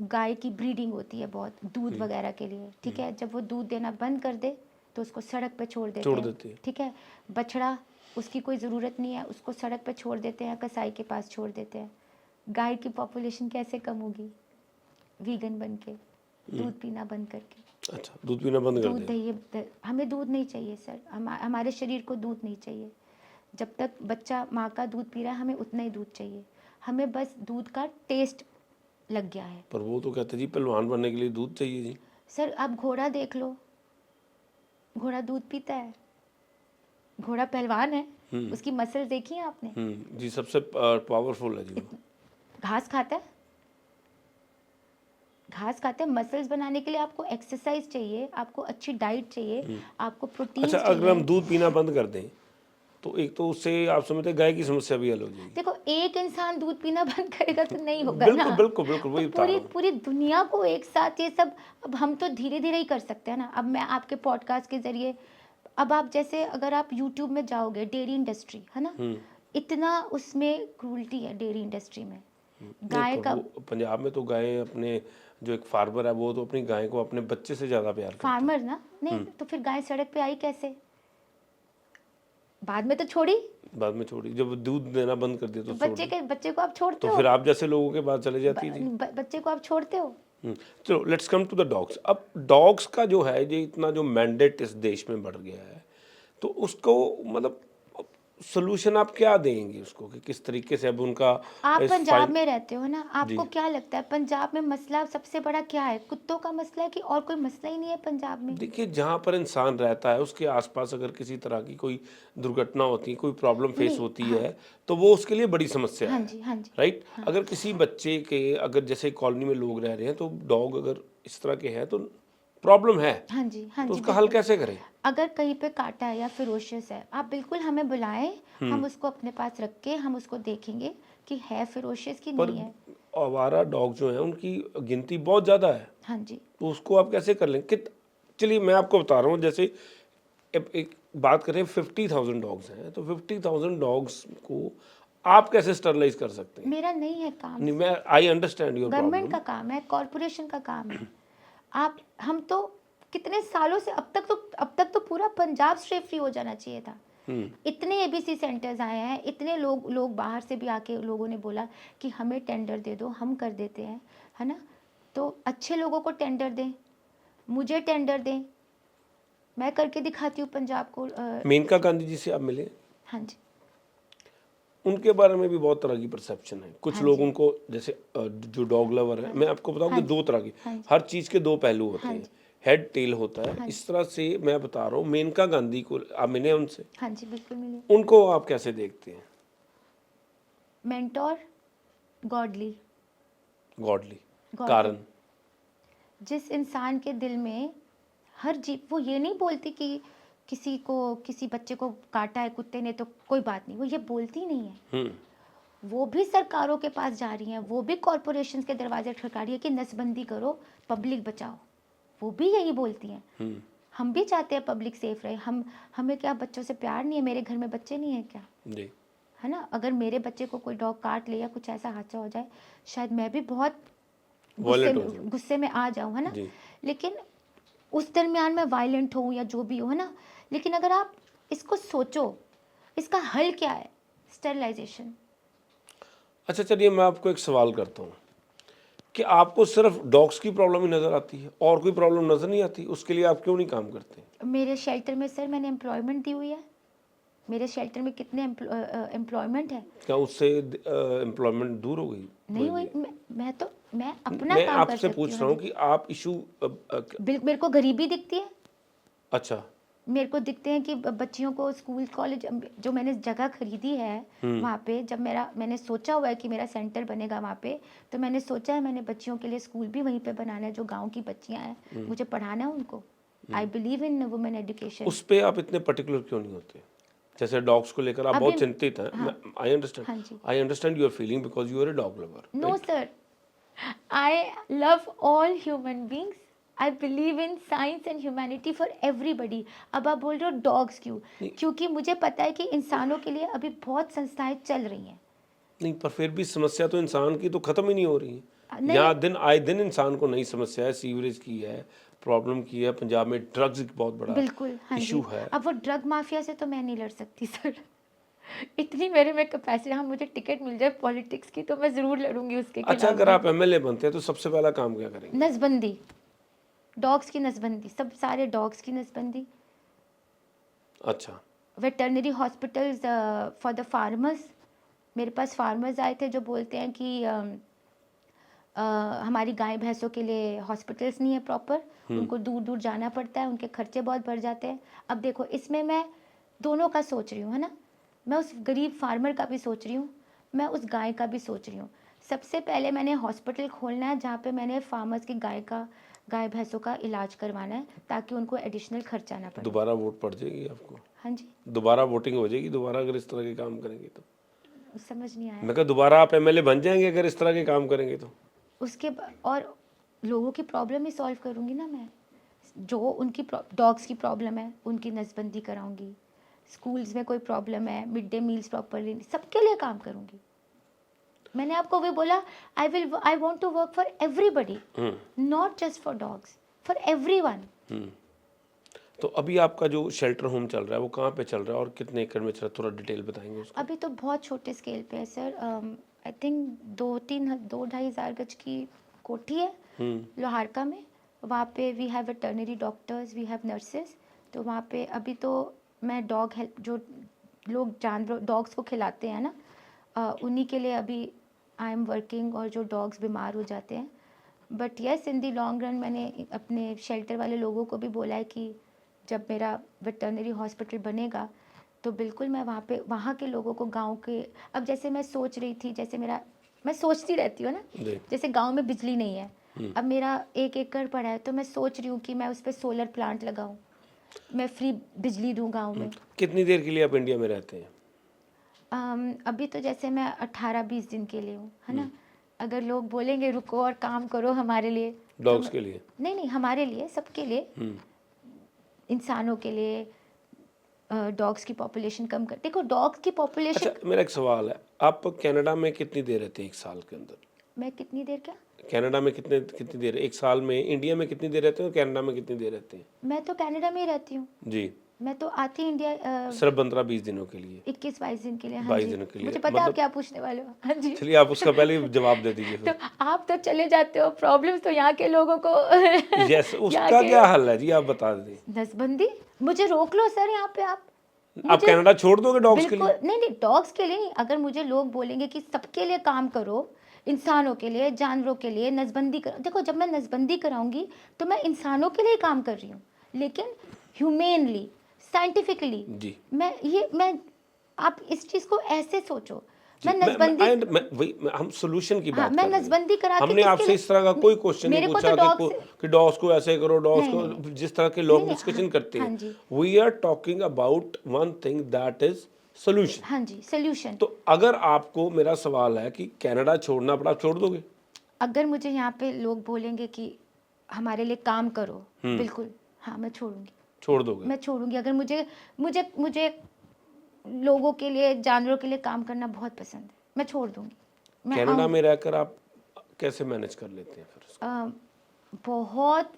गाय की ब्रीडिंग होती है बहुत, दूध वगैरह के लिए। ठीक है, जब वो दूध देना बंद कर दे तो उसको सड़क पे छोड़ देते छोड़ हैं। देते हैं। ठीक है, बछड़ा, उसकी कोई ज़रूरत नहीं है, उसको सड़क पे छोड़ देते हैं, कसाई के पास छोड़ देते हैं। गाय की पॉपुलेशन कैसे कम होगी? वीगन बन के, दूध पीना बंद करके। अच्छा, दूध पीना बंद कर दूध दे। दही, हमें दूध नहीं चाहिए सर, हमारे शरीर को दूध नहीं चाहिए। जब तक बच्चा माँ का दूध पी रहा है हमें उतना ही दूध चाहिए। हमें बस दूध का टेस्ट लग गया है। पर वो तो कहते हैं जी पहलवान बनने के लिए दूध चाहिए जी। सर आप घोड़ा देख लो, घोड़ा दूध पीता है, घोड़ा पहलवान है, उसकी मसल देखी है आपने? जी, सबसे पावरफुल है जी वो। घास खाता है, घास खाते हैं। मसल्स बनाने के लिए आपको एक्सरसाइज चाहिए, आपको अच्छी डाइट चाहिए, आपको प्रोटीन अच्छा, अगर हम चाहिए। दूध पीना बंद कर दें तो एक तो उससे आप समझते हैं गाय की समस्या भी हल हो जाएगी। देखो, एक इंसान दूध पीना बंद करेगा तो नहीं होगा ना। बिल्कुल बिल्कुल बिल्कुल, तो वही बता पूरी रहा हूँ। पूरी दुनिया को एक साथ ये सब, अब हम तो धीरे धीरे ही कर सकते हैं ना। अब मैं आपके पॉडकास्ट के जरिए, अब आप जैसे अगर आप यूट्यूब में जाओगे, डेयरी इंडस्ट्री है ना, इतना उसमें क्रूल्टी है डेयरी इंडस्ट्री में। नहीं, गाय पर का वो पंजाब में तो गाय अपने, जो एक फार्मर है वो तो अपनी गाय को अपने बच्चे से ज़्यादा प्यार करता है। फार्मर ना, नहीं तो फिर गाय सड़क पे आई कैसे? बाद में तो छोड़ी, बाद में छोड़ी, जब दूध देना बंद कर दिया तो छोड़ दी। बच्चे को आप छोड़ते तो हो, फिर आप जैसे लोगों के बाद चले जाती थी। बच्चे को आप छोड़ते हो। चलो, let's come to the dogs. अब डॉग्स का जो है ये इतना जो मैंडेट इस देश में बढ़ गया है, तो उसको मतलब सोल्यूशन आप क्या देंगे उसको, कि किस तरीके से अब उनका आप इस पंजाब फाइल। में रहते हो ना, आपको जी क्या लगता है पंजाब में मसला सबसे बड़ा क्या है? कुत्तों का मसला है कि और कोई मसला ही नहीं है पंजाब में? देखिए, जहाँ पर इंसान रहता है उसके आसपास अगर किसी तरह की कोई दुर्घटना होती है, कोई प्रॉब्लम फेस नहीं, होती हाँ, है, तो वो उसके लिए बड़ी समस्या हाँ है। जी, हाँ जी, राइट, हाँ, अगर किसी बच्चे के, अगर जैसे कॉलोनी में लोग रह रहे हैं तो डॉग अगर इस तरह के हैं तो प्रॉब्लम है, हाँ जी, हाँ तो जी, उसका हल बिल्कुल। कैसे करें? अगर कहीं पे काटा है या फिरोशियस है, आप बिल्कुल हमें बुलाएं, हम उसको अपने पास रख के हम उसको देखेंगे कि है फिरोशियस कि पर नहीं है। आवारा डॉग जो है उनकी गिनती बहुत ज़्यादा है, हाँ जी, तो उसको आप कैसे कर लें? चलिए, मैं आपको बता रहा हूँ, जैसे एक बात करें 50,000 डॉग्स हैं, तो 50,000 डॉग्स को आप कैसे स्टरलाइज कर सकते हैं? मेरा नहीं है काम, नहीं, मैं आई अंडरस्टैंड योर गवर्नमेंट प्रॉब्लम। का काम है, कॉरपोरेशन का काम है। आप हम तो कितने सालों से अब तक तो पूरा पंजाब स्ट्रे फ्री हो जाना चाहिए था। इतने एबीसी सेंटर्स आए हैं, इतने लोग बाहर से भी आके लोगों ने बोला कि हमें टेंडर दे दो, हम कर देते हैं, है ना। तो अच्छे लोगों को टेंडर दें, मुझे टेंडर दें, मैं करके दिखाती हूँ पंजाब को। मेनका गांधी जी से आप मिले? हाँ जी। उनके बारे में भी बहुत तरह की परसेप्शन है। कुछ हाँ लोग जी। उनको जैसे जो डॉग लवर है, मैं आपको बताऊं हाँ कि जी। दो तरह की, हाँ जी। हर चीज़ के दो पहलू होते हाँ हैं, जी। हेड टेल होता है। हाँ जी। इस तरह से मैं बता रहा हूँ, मेनका गांधी को आप मिले उनसे? हाँ जी, बिल्कुल मिले। उनको आप कैसे देखते हैं? Mentor, godly. Godly godly. कारण? जिस इंसान के दिल में हर जीव, वो ये नहीं बोलती कि किसी बच्चे को काटा है कुत्ते ने तो कोई बात नहीं, वो ये बोलती नहीं है। वो भी सरकारों के पास जा रही हैं, वो भी कॉरपोरेशन के दरवाजे खटखटा रही है कि नसबंदी करो, पब्लिक बचाओ। वो भी यही बोलती हैं। हम भी चाहते हैं पब्लिक सेफ रहे। हमें क्या बच्चों से प्यार नहीं है? मेरे घर में बच्चे नहीं है क्या? जी। है ना। अगर मेरे बच्चे को कोई डॉग काट ले या कुछ ऐसा हादसा हो जाए, शायद मैं भी बहुत वायलेंट हो जाए। गुस्से में आ जाऊँ, है ना। जी। लेकिन उस दरमियान में वायलेंट हूँ या जो भी हो, है ना। लेकिन अगर आप इसको सोचो, इसका हल क्या है? स्टरलाइजेशन। अच्छा चलिए, मैं आपको एक सवाल करता हूँ कि आपको सिर्फ डॉग्स की प्रॉब्लम ही नज़र आती है और कोई प्रॉब्लम नज़र नहीं आती? उसके लिए आप क्यों नहीं काम करते? मेरे शेल्टर में सर मैंने एम्प्लॉयमेंट दी हुई है। मेरे शेल्टर में कितने एम्प्लॉयमेंट है? क्या उससे एम्प्लॉयमेंट दूर हो गई? नहीं बढ़ हुई। गई? मैं अपना मैं काम कर आपसे सकती पूछ हूँ। रहा हाँ हूँ जी। कि आप इशू मेरे को गरीबी दिखती है। अच्छा। मेरे को दिखते हैं कि बच्चियों को स्कूल कॉलेज, जो मैंने जगह खरीदी है वहाँ पे, जब मैंने सोचा हुआ है कि मेरा सेंटर बनेगा वहाँ पे, तो मैंने सोचा है मैंने बच्चियों के लिए स्कूल भी वहीं पे बनाना है, जो गांव की बच्चियाँ हैं, मुझे पढ़ाना है उनको। आई बिलीव इन वुमेन एजुकेशन। उस पे आप इतने पर्टिकुलर क्यों नहीं होते? जैसे डॉग्स को लेकर आप अभी बहुत चिंतित हैं। हाँ। हाँ जी। I understand your feeling because you are a dog lover, no sir, I love all human beings. I believe in science and humanity for everybody. अब आप बोल रहे हो डॉग्स क्यों? क्योंकि मुझे पता है कि इंसानों के लिए अभी बहुत संस्थाएं चल रही हैं। नहीं, पर फिर भी समस्या तो इंसान की तो खत्म ही नहीं हो रही है। नहीं। यहाँ दिन आए दिन इंसान को नई समस्या है, सीवरेज की है, प्रॉब्लम की है, पंजाब में ड्रग्स की बहुत बड़ा बिल्कुल। हाँ इशू जी। है। अब वो ड्रग माफिया से तो मैं नहीं लड़ सकती सर। इतनी मेरे में कैपेसिटी, हाँ मुझे टिकट मिल जाए पॉलिटिक्स की तो मैं ज़रूर लड़ूंगी उसके अच्छा, खिलाफ अगर भी। आप एमएलए बनते हैं तो सबसे पहला काम क्या करेंगे? नसबंदी, डॉग्स की नसबंदी, सब सारे डॉग्स की नसबंदी। अच्छा। Veterinary hospitals for the farmers. मेरे पास फार्मर्स आए थे जो बोलते हैं कि हमारी गाय भैंसों के लिए हॉस्पिटल्स नहीं है प्रॉपर, उनको दूर दूर जाना पड़ता है, उनके खर्चे बहुत बढ़ जाते हैं। अब देखो, इसमें मैं दोनों का सोच रही हूँ, है ना। मैं उस गरीब फार्मर का भी सोच रही हूँ, मैं उस गाय का भी सोच रही हूँ। सबसे पहले मैंने हॉस्पिटल खोलना है जहाँ पे मैंने फार्मर्स की गाय भैंसों का इलाज करवाना है, ताकि उनको एडिशनल खर्चा ना पड़े। दोबारा वोट पड़ जाएगी आपको? हाँ जी। दोबारा वोटिंग हो जाएगी दोबारा अगर इस तरह के काम करेंगे तो? समझ नहीं आया। मैं कहा दोबारा आप एमएलए बन जाएंगे अगर इस तरह के काम करेंगे तो? और लोगों की प्रॉब्लम ही सॉल्व करूँगी ना मैं। जो उनकी डॉग्स की प्रॉब्लम है उनकी नसबंदी कराऊंगी। स्कूल्स में कोई प्रॉब्लम है, मिड डे मील्स प्रॉपरली, सबके लिए काम करूंगी। मैंने आपको भी बोला, I want to work for everybody, not just for dogs, for everyone. तो अभी आपका जो शेल्टर होम चल रहा है वो कहाँ पे चल रहा है और कितने एकड़ में चल रहा है? थोड़ा डिटेल बताएंगे उसका। अभी तो बहुत छोटे स्केल पे है सर। आई थिंक 2-2.5 हज़ार गज की कोठी है लोहारका में। वहाँ पे we have veterinary doctors, we have nurses. तो वहाँ पे अभी तो मैं डॉग हेल्प, जो लोग जानवर डॉग्स को खिलाते हैं ना, उन्हीं के लिए अभी आई एम वर्किंग। और जो डॉग्स बीमार हो जाते हैं, but yes in the long run मैंने अपने शेल्टर वाले लोगों को भी बोला है कि जब मेरा वेटरनरी हॉस्पिटल बनेगा तो बिल्कुल मैं वहाँ के लोगों को, गांव के, अब जैसे मैं सोच रही थी, जैसे मैं सोचती रहती हूँ ना, जैसे गांव में बिजली नहीं है, अब मेरा 1 एकड़ पड़ा है, तो मैं सोच रही हूँ कि मैं उस पर सोलर प्लांट लगाऊँ, मैं फ्री बिजली दूँ गांव में। कितनी देर के लिए आप इंडिया में रहते हैं? अभी तो जैसे मैं 18-20 दिन के लिए हूँ, है ना। अगर लोग बोलेंगे रुको और काम करो हमारे लिए, डॉग्स के लिए? नहीं, हमारे लिए, सबके लिए, इंसानों के लिए, डॉग्स की पॉपुलेशन कम कर, देखो डॉग्स की पॉपुलेशन। अच्छा, मेरा एक सवाल है, आप कनाडा में कितनी देर रहते हैं एक साल के अंदर? मैं कितनी देर क्या? कनाडा में कितनी देर एक साल में? इंडिया में कितनी देर रहते हैं और कनाडा में कितनी देर रहते हैं? मैं तो कनाडा में ही रहती हूँ। जी, मैं तो आती इंडिया सिर्फ 15-20 दिनों के लिए? 21-22 दिन के लिए। हाँ 22 जी, दिनों के लिए, मुझे पता है आप क्या पूछने वाले हो। हाँ जी। चलिए आप उसका पहले ही जवाब दे दीजिए तो फिर। आप तो चले जाते हो, प्रॉब्लम्स तो यहाँ के लोगों को यस, यहाँ उसका के क्या हल है जी, आप बता दें। नसबंदी, मुझे रोक लो सर यहाँ पे आप आप कनाडा छोड़ दोगे डॉग्स के बिल्कुल लिए? नहीं नहीं, डॉग्स के लिए नहीं। अगर मुझे लोग बोलेंगे कि सबके लिए काम करो, इंसानों के लिए, जानवरों के लिए नसबंदी करो, देखो जब मैं नसबंदी कराऊंगी तो मैं इंसानों के लिए काम कर रही हूँ, लेकिन ह्यूमेनली, साइंटिफिकली। जी, मैं आप इस चीज को ऐसे सोचो, मैं नसबंदी, हम सोल्यूशन की हाँ बात मैं कर रहे हैं। नसबंदी करा के हमने किसके आपसे लिए? इस तरह का कोई क्वेश्चन नहीं मेरे को पूछा तो डॉग से कि डॉग्स को ऐसे करो, डॉग्स नहीं, को नहीं। जिस तरह के नहीं, लोग नहीं, डिस्कशन हाँ, करते हाँ हैं। जी, we are talking about one thing that is solution. हाँ जी, सोल्यूशन। तो अगर आपको, मेरा सवाल है कि कनाडा छोड़ना पड़ा, आप छोड़ दोगे? अगर मुझे यहाँ पे लोग बोलेंगे कि हमारे लिए काम करो, बिल्कुल हाँ मैं छोड़ूंगी, छोड़ दोगे? मैं छोड़ूंगी। अगर मुझे मुझे मुझे लोगों के लिए, जानवरों के लिए काम करना बहुत पसंद है, मैं छोड़ दूंगी। मैं कनाडा आऊँ, में रहकर आप कैसे मैनेज कर लेते हैं फिर उसको? बहुत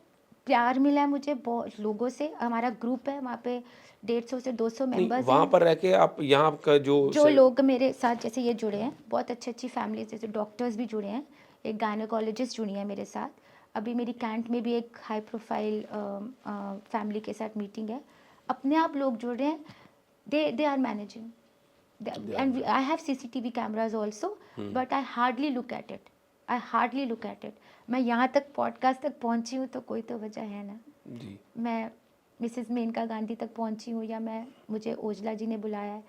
प्यार मिला है मुझे बहुत लोगों से। हमारा ग्रुप है वहाँ पे, 150 से 200 नहीं, मेंबर्स वहाँ हैं। पर रह के आप यहाँ का जो लोग मेरे साथ जैसे ये जुड़े हैं, बहुत अच्छी अच्छी फैमिली, जैसे डॉक्टर्स भी जुड़े हैं, एक गायनेकोलॉजिस्ट जुड़ी है मेरे साथ। अभी मेरी कैंट में भी एक हाई प्रोफाइल फैमिली के साथ मीटिंग है। अपने आप लोग जुड़ रहे हैं, they are managing, and I have CCTV cameras also, but I hardly look at it, I hardly look at it. मैं यहाँ तक पॉडकास्ट तक पहुँची हूँ तो कोई तो वजह है ना। जी, मैं मिसेस मेनका गांधी तक पहुंची हूँ, या मुझे ओजला जी ने बुलाया है,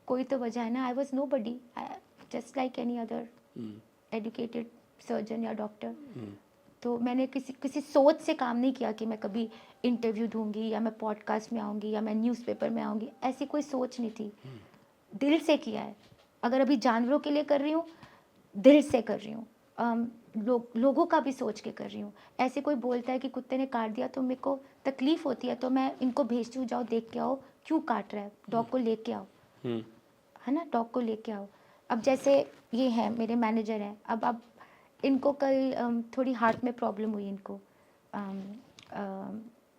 कोई तो वजह है ना। I was nobody, just like any other educated surgeon या डॉक्टर। तो मैंने किसी सोच से काम नहीं किया कि मैं कभी इंटरव्यू दूंगी, या मैं पॉडकास्ट में आऊँगी, या मैं न्यूज़पेपर में आऊँगी, ऐसी कोई सोच नहीं थी। दिल से किया है। अगर अभी जानवरों के लिए कर रही हूँ, दिल से कर रही हूँ। लोगों का भी सोच के कर रही हूँ। ऐसे कोई बोलता है कि कुत्ते ने काट दिया तो मेरे को तकलीफ होती है, तो मैं इनको भेजती हूँ, जाओ देख के आओ क्यों काट रहा है, डॉग को लेके आओ, है ना, डॉग को लेके आओ। अब जैसे ये है मेरे मैनेजर हैं, अब इनको कल थोड़ी हार्ट में प्रॉब्लम हुई इनको,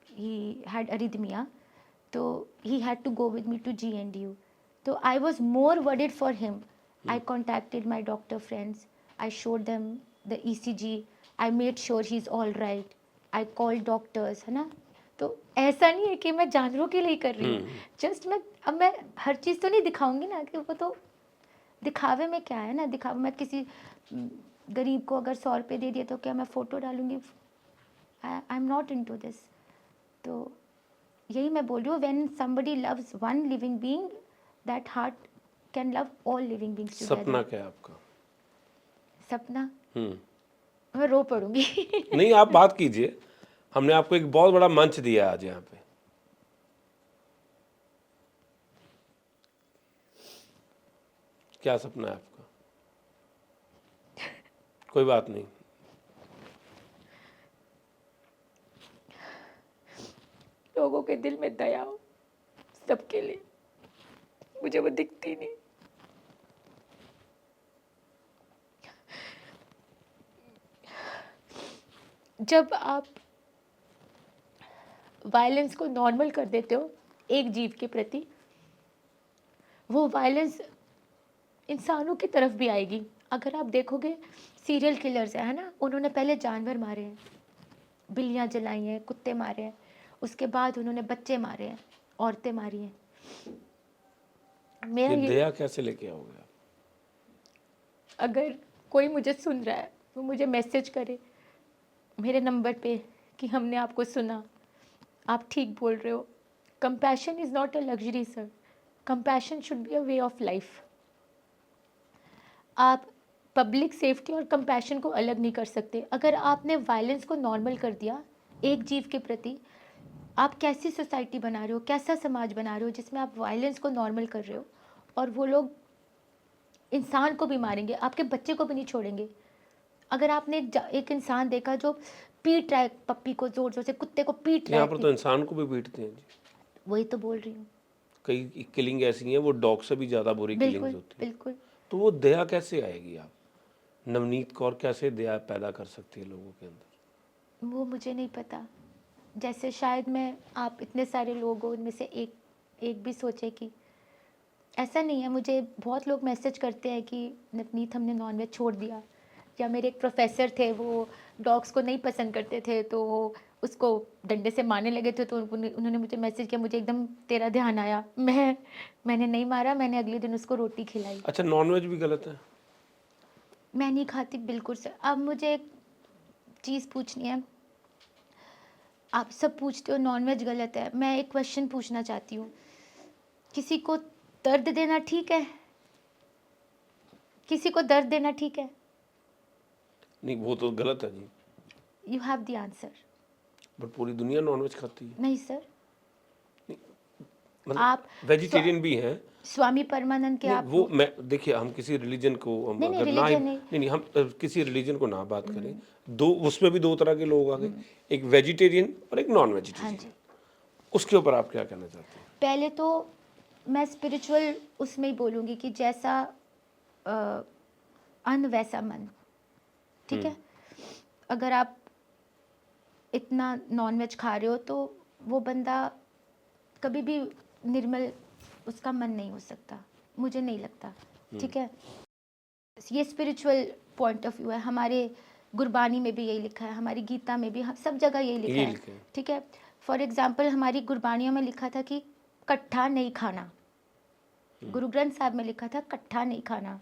ही हैड अरिदमिया, तो he had to go with me to GNDU. So I was more worried for him. I contacted my doctor friends. I showed them the ECG. I made sure he's all right. I called doctors, है ना। तो ऐसा नहीं है कि मैं जानवरों के लिए कर रही हूँ, जस्ट मैं हर चीज़ तो नहीं दिखाऊंगी ना, कि वो तो दिखावे में क्या है ना। दिखावे में किसी गरीब को अगर 100 रुपये दे दिए तो क्या मैं फ़ोटो डालूंगी? I am not into this. तो यही मैं बोल रही हूँ, when somebody loves one living being, that heart can love all living beings together. सपना क्या है आपका? सपना, मैं रो पड़ूंगी। नहीं, आप बात कीजिए, हमने आपको एक बहुत बड़ा मंच दिया है आज यहाँ पे। क्या सपना है आपका? कोई बात नहीं, लोगों के दिल में दया हो सबके लिए, मुझे वो दिखती नहीं। जब आप वायलेंस को नॉर्मल कर देते हो एक जीव के प्रति, वो वायलेंस इंसानों की तरफ भी आएगी। अगर आप देखोगे, सीरियल किलर्स है ना, उन्होंने पहले जानवर मारे हैं, बिल्लियाँ जलाई हैं, कुत्ते मारे हैं, उसके बाद उन्होंने बच्चे मारे हैं, औरतें मारी हैं। ये दया कैसे लेके आओगे आप? अगर कोई मुझे सुन रहा है वो मुझे मैसेज करे मेरे नंबर पे कि हमने आपको सुना, आप ठीक बोल रहे हो। Compassion is not a luxury sir, compassion should be a way of life. आप पब्लिक सेफ्टी और कंपैशन को अलग नहीं कर सकते। अगर आपने वायलेंस को नॉर्मल कर दिया एक जीव के प्रति, आप कैसी सोसाइटी बना रहे हो, कैसा समाज बना रहे हो जिसमें आप वायलेंस को नॉर्मल कर रहे हो। और वो लोग इंसान को भी मारेंगे, आपके बच्चे को भी नहीं छोड़ेंगे। अगर आपने एक इंसान देखा जो पीट रहा है पप्पी को, जोर जोर से कुत्ते को पीट रहा यहाँ है, पर तो इंसान को भी पीटते हैं जी। वही तो बोल रही हूँ। कई किलिंग ऐसी हैं वो डॉग से भी ज़्यादा बुरी किलिंग्स बिल्कुल होती हैं। बिल्कुल। तो वो दया कैसे आएगी? आप नवनीत कौर कैसे दया पैदा कर सकती है लोगों के अंदर? वो मुझे नहीं पता। जैसे शायद मैं, आप इतने सारे लोग हो, उनमें से एक एक भी सोचे कि ऐसा नहीं है। मुझे बहुत लोग मैसेज करते हैं कि नवनीत हमने नॉनवेज छोड़ दिया, या मेरे एक प्रोफेसर थे वो डॉग्स को नहीं पसंद करते थे तो वो उसको डंडे से मारने लगे थे, तो उन्होंने मुझे मैसेज किया, मुझे एकदम तेरा ध्यान आया। मैंने नहीं मारा, मैंने अगले दिन उसको रोटी खिलाई। अच्छा, नॉनवेज भी गलत है? मैं नहीं खाती बिल्कुल सर। अब मुझे एक चीज़ पूछनी है। आप सब पूछते हो नॉनवेज गलत है, मैं एक क्वेश्चन पूछना चाहती हूँ। किसी को दर्द देना ठीक है? किसी को दर्द देना ठीक है? नहीं, वो तो गलत है जी। You have the answer. But पूरी दुनिया नॉनवेज खाती है। नहीं सर। मतलब आप वेजिटेरियन भी हैं। स्वामी परमानंद के नहीं, आप वो मैं देखिए, हम किसी रिलीजन को हम नहीं नहीं अगर ना रिलीजन नहीं। नहीं, हम किसी रिलीजन को ना बात करें, दो उसमें भी दो तरह के लोग आ गए, एक वेजिटेरियन और एक नॉन हाँ वेजिटेरियन। जी। उसके ऊपर आप क्या कहना चाहते हैं? पहले तो मैं स्पिरिचुअल उसमें ही बोलूँगी कि जैसा अन्न वैसा मन, ठीक है। अगर आप इतना नॉनवेज खा रहे हो तो वो बंदा कभी भी निर्मल उसका मन नहीं हो सकता, मुझे नहीं लगता, ठीक है। ये स्पिरिचुअल पॉइंट ऑफ व्यू है। हमारे गुरबानी में भी यही लिखा है, हमारी गीता में भी, सब जगह यही लिखा यही है, लिखा है। ठीक है। फॉर एग्जाम्पल हमारी गुरबानियों में लिखा था कि कट्ठा नहीं खाना। गुरु ग्रंथ साहब में लिखा था कट्ठा नहीं खाना।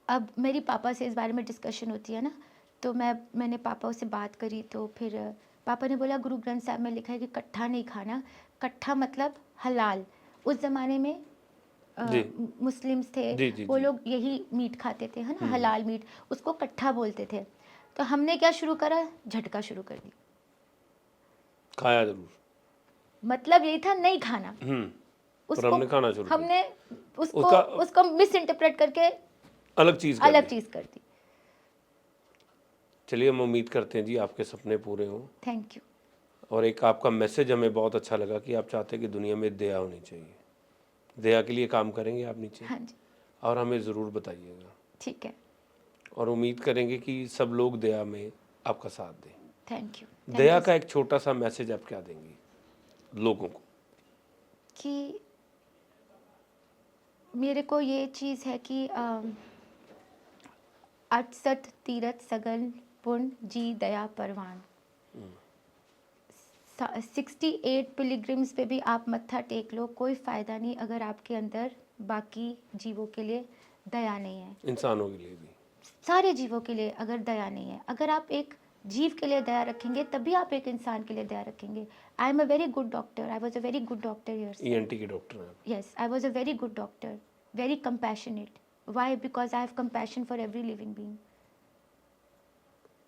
अब मेरी पापा से इस बारे में डिस्कशन होती है ना, तो मैंने पापा से बात करी, तो फिर पापा ने बोला गुरु ग्रंथ साहब में लिखा है कि कट्ठा नहीं खाना। कट्ठा मतलब हलाल। उस ज़माने में जी मुस्लिम्स थे, जी जी वो जी। लोग यही मीट खाते थे, है ना, हलाल मीट, उसको कट्ठा बोलते थे। तो हमने क्या शुरू करा, झटका शुरू कर दी। खाया जरूर। मतलब यही था नहीं खाना। पर उसको हमने खाना शुरू कर हमने उसको उसका उसको मिस इंटरप्रेट करके अलग चीज़ कर अलग दी। चीज़ कर दी। चलिए, हम उम्मीद करते हैं जी आपके सपने पूरे हों। Thank you. और एक आपका मैसेज हमें बहुत अच्छा लगा कि आप चाहते हैं कि दुनिया में दया होनी चाहिए। दया के लिए काम करेंगे आप नीचे, हाँ जी और हमें ज़रूर बताइएगा, ठीक है। और उम्मीद करेंगे कि सब लोग दया में आपका साथ दें। Thank you. दया का एक छोटा सा मैसेज आप क्या देंगी लोगों को? कि मेरे को ये चीज़ है कि 68 तीरथ सगल पुण्य जी दया परवान। 68 पिलग्रिम्स पे भी आप मत्था टेक लो, कोई फ़ायदा नहीं अगर आपके अंदर बाकी जीवों के लिए दया नहीं है। इंसानों के लिए भी। सारे जीवों के लिए अगर दया नहीं है, अगर आप एक जीव के लिए दया रखेंगे तभी आप एक इंसान के लिए दया रखेंगे। I am a very good doctor, I was a very good doctor here. ENT के डॉक्टर हैं आप। Yes, I was a very good doctor, very compassionate. Why? Because I have compassion for every living being.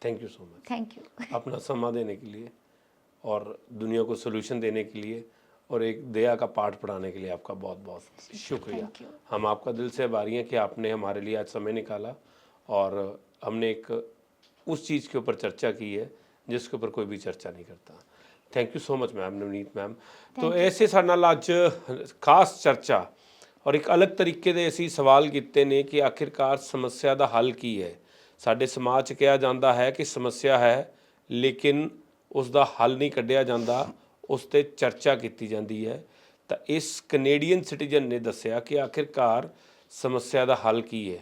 Thank you so much Thank you. अपना समय देने के लिए, और दुनिया को सोल्यूशन देने के लिए, और एक दया का पाठ पढ़ाने के लिए आपका बहुत बहुत शुक्रिया। Thank you. हम आपका दिल से आभारी हैं कि आपने हमारे लिए आज समय निकाला, और हमने एक उस चीज़ के ऊपर चर्चा की है जिसके ऊपर कोई भी चर्चा नहीं करता। Thank you so much ma'am, Navneet ma'am. तो ऐसे ਸਾਡੇ ਨਾਲ ਅੱਜ ਖਾਸ ਚਰਚਾ ਔਰ ਇੱਕ ਅਲੱਗ ਤਰੀਕੇ ਦੇ ਅਸੀਂ ਸਵਾਲ ਕੀਤੇ ਨੇ ਕਿ ਆਖਿਰਕਾਰ ਸਮੱਸਿਆ ਦਾ ਹੱਲ ਕੀ ਹੈ। ਸਾਡੇ ਸਮਾਜ 'ਚ ਕਿਹਾ ਜਾਂਦਾ ਹੈ ਕਿ ਸਮੱਸਿਆ ਹੈ ਲੇਕਿਨ ਉਸ ਦਾ ਹੱਲ ਨਹੀਂ ਕੱਢਿਆ ਜਾਂਦਾ, ਉਸ 'ਤੇ ਚਰਚਾ ਕੀਤੀ ਜਾਂਦੀ ਹੈ। ਤਾਂ ਇਸ ਕੈਨੇਡੀਅਨ ਸਿਟੀਜ਼ਨ ਨੇ ਦੱਸਿਆ ਕਿ ਆਖਿਰਕਾਰ ਸਮੱਸਿਆ ਦਾ ਹੱਲ ਕੀ ਹੈ।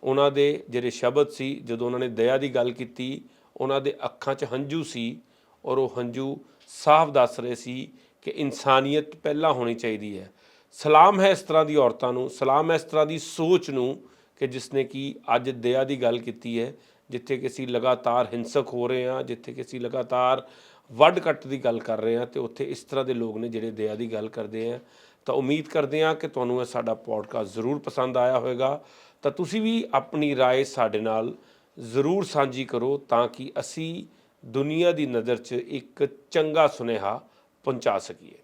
ਉਹਨਾਂ ਦੇ ਜਿਹੜੇ ਸ਼ਬਦ ਸੀ, ਜਦੋਂ ਉਹਨਾਂ ਨੇ ਦਇਆ ਦੀ ਗੱਲ ਕੀਤੀ, ਉਹਨਾਂ ਦੇ ਅੱਖਾਂ 'ਚ ਹੰਝੂ ਸੀ, ਔਰ ਉਹ ਹੰਝੂ ਸਾਫ਼ ਦੱਸ ਰਹੇ ਸੀ ਕਿ ਇਨਸਾਨੀਅਤ ਪਹਿਲਾਂ ਹੋਣੀ ਚਾਹੀਦੀ ਹੈ। ਸਲਾਮ ਹੈ ਇਸ ਤਰ੍ਹਾਂ ਦੀ ਔਰਤਾਂ ਨੂੰ, ਸਲਾਮ ਹੈ ਇਸ ਤਰ੍ਹਾਂ ਦੀ ਸੋਚ ਨੂੰ ਕਿ ਜਿਸ ਨੇ ਕਿ ਅੱਜ ਦਇਆ ਦੀ ਗੱਲ ਕੀਤੀ ਹੈ। ਜਿੱਥੇ ਕਿ ਅਸੀਂ ਲਗਾਤਾਰ ਹਿੰਸਕ ਹੋ ਰਹੇ ਹਾਂ, ਜਿੱਥੇ ਕਿ ਅਸੀਂ ਲਗਾਤਾਰ ਵੱਢ ਕੱਟ ਦੀ ਗੱਲ ਕਰ ਰਹੇ ਹਾਂ, ਤੇ ਉੱਥੇ ਇਸ ਤਰ੍ਹਾਂ ਦੇ ਲੋਕ ਨੇ ਜਿਹੜੇ ਦਇਆ ਦੀ ਗੱਲ ਕਰਦੇ ਆ। ਤਾਂ ਉਮੀਦ ਕਰਦੇ ਹਾਂ ਕਿ ਤੁਹਾਨੂੰ ਇਹ ਸਾਡਾ ਪੋਡਕਾਸਟ ਜ਼ਰੂਰ ਪਸੰਦ ਆਇਆ ਹੋਵੇਗਾ। ਤਾਂ ਤੁਸੀਂ ਵੀ ਆਪਣੀ ਰਾਏ ਸਾਡੇ ਨਾਲ ਜ਼ਰੂਰ ਸਾਂਝੀ ਕਰੋ, ਤਾਂ ਕਿ ਅਸੀਂ ਦੁਨੀਆ ਦੀ ਨਜ਼ਰ 'ਚ ਇੱਕ ਚੰਗਾ ਸੁਨੇਹਾ ਪਹੁੰਚਾ ਸਕੀਏ।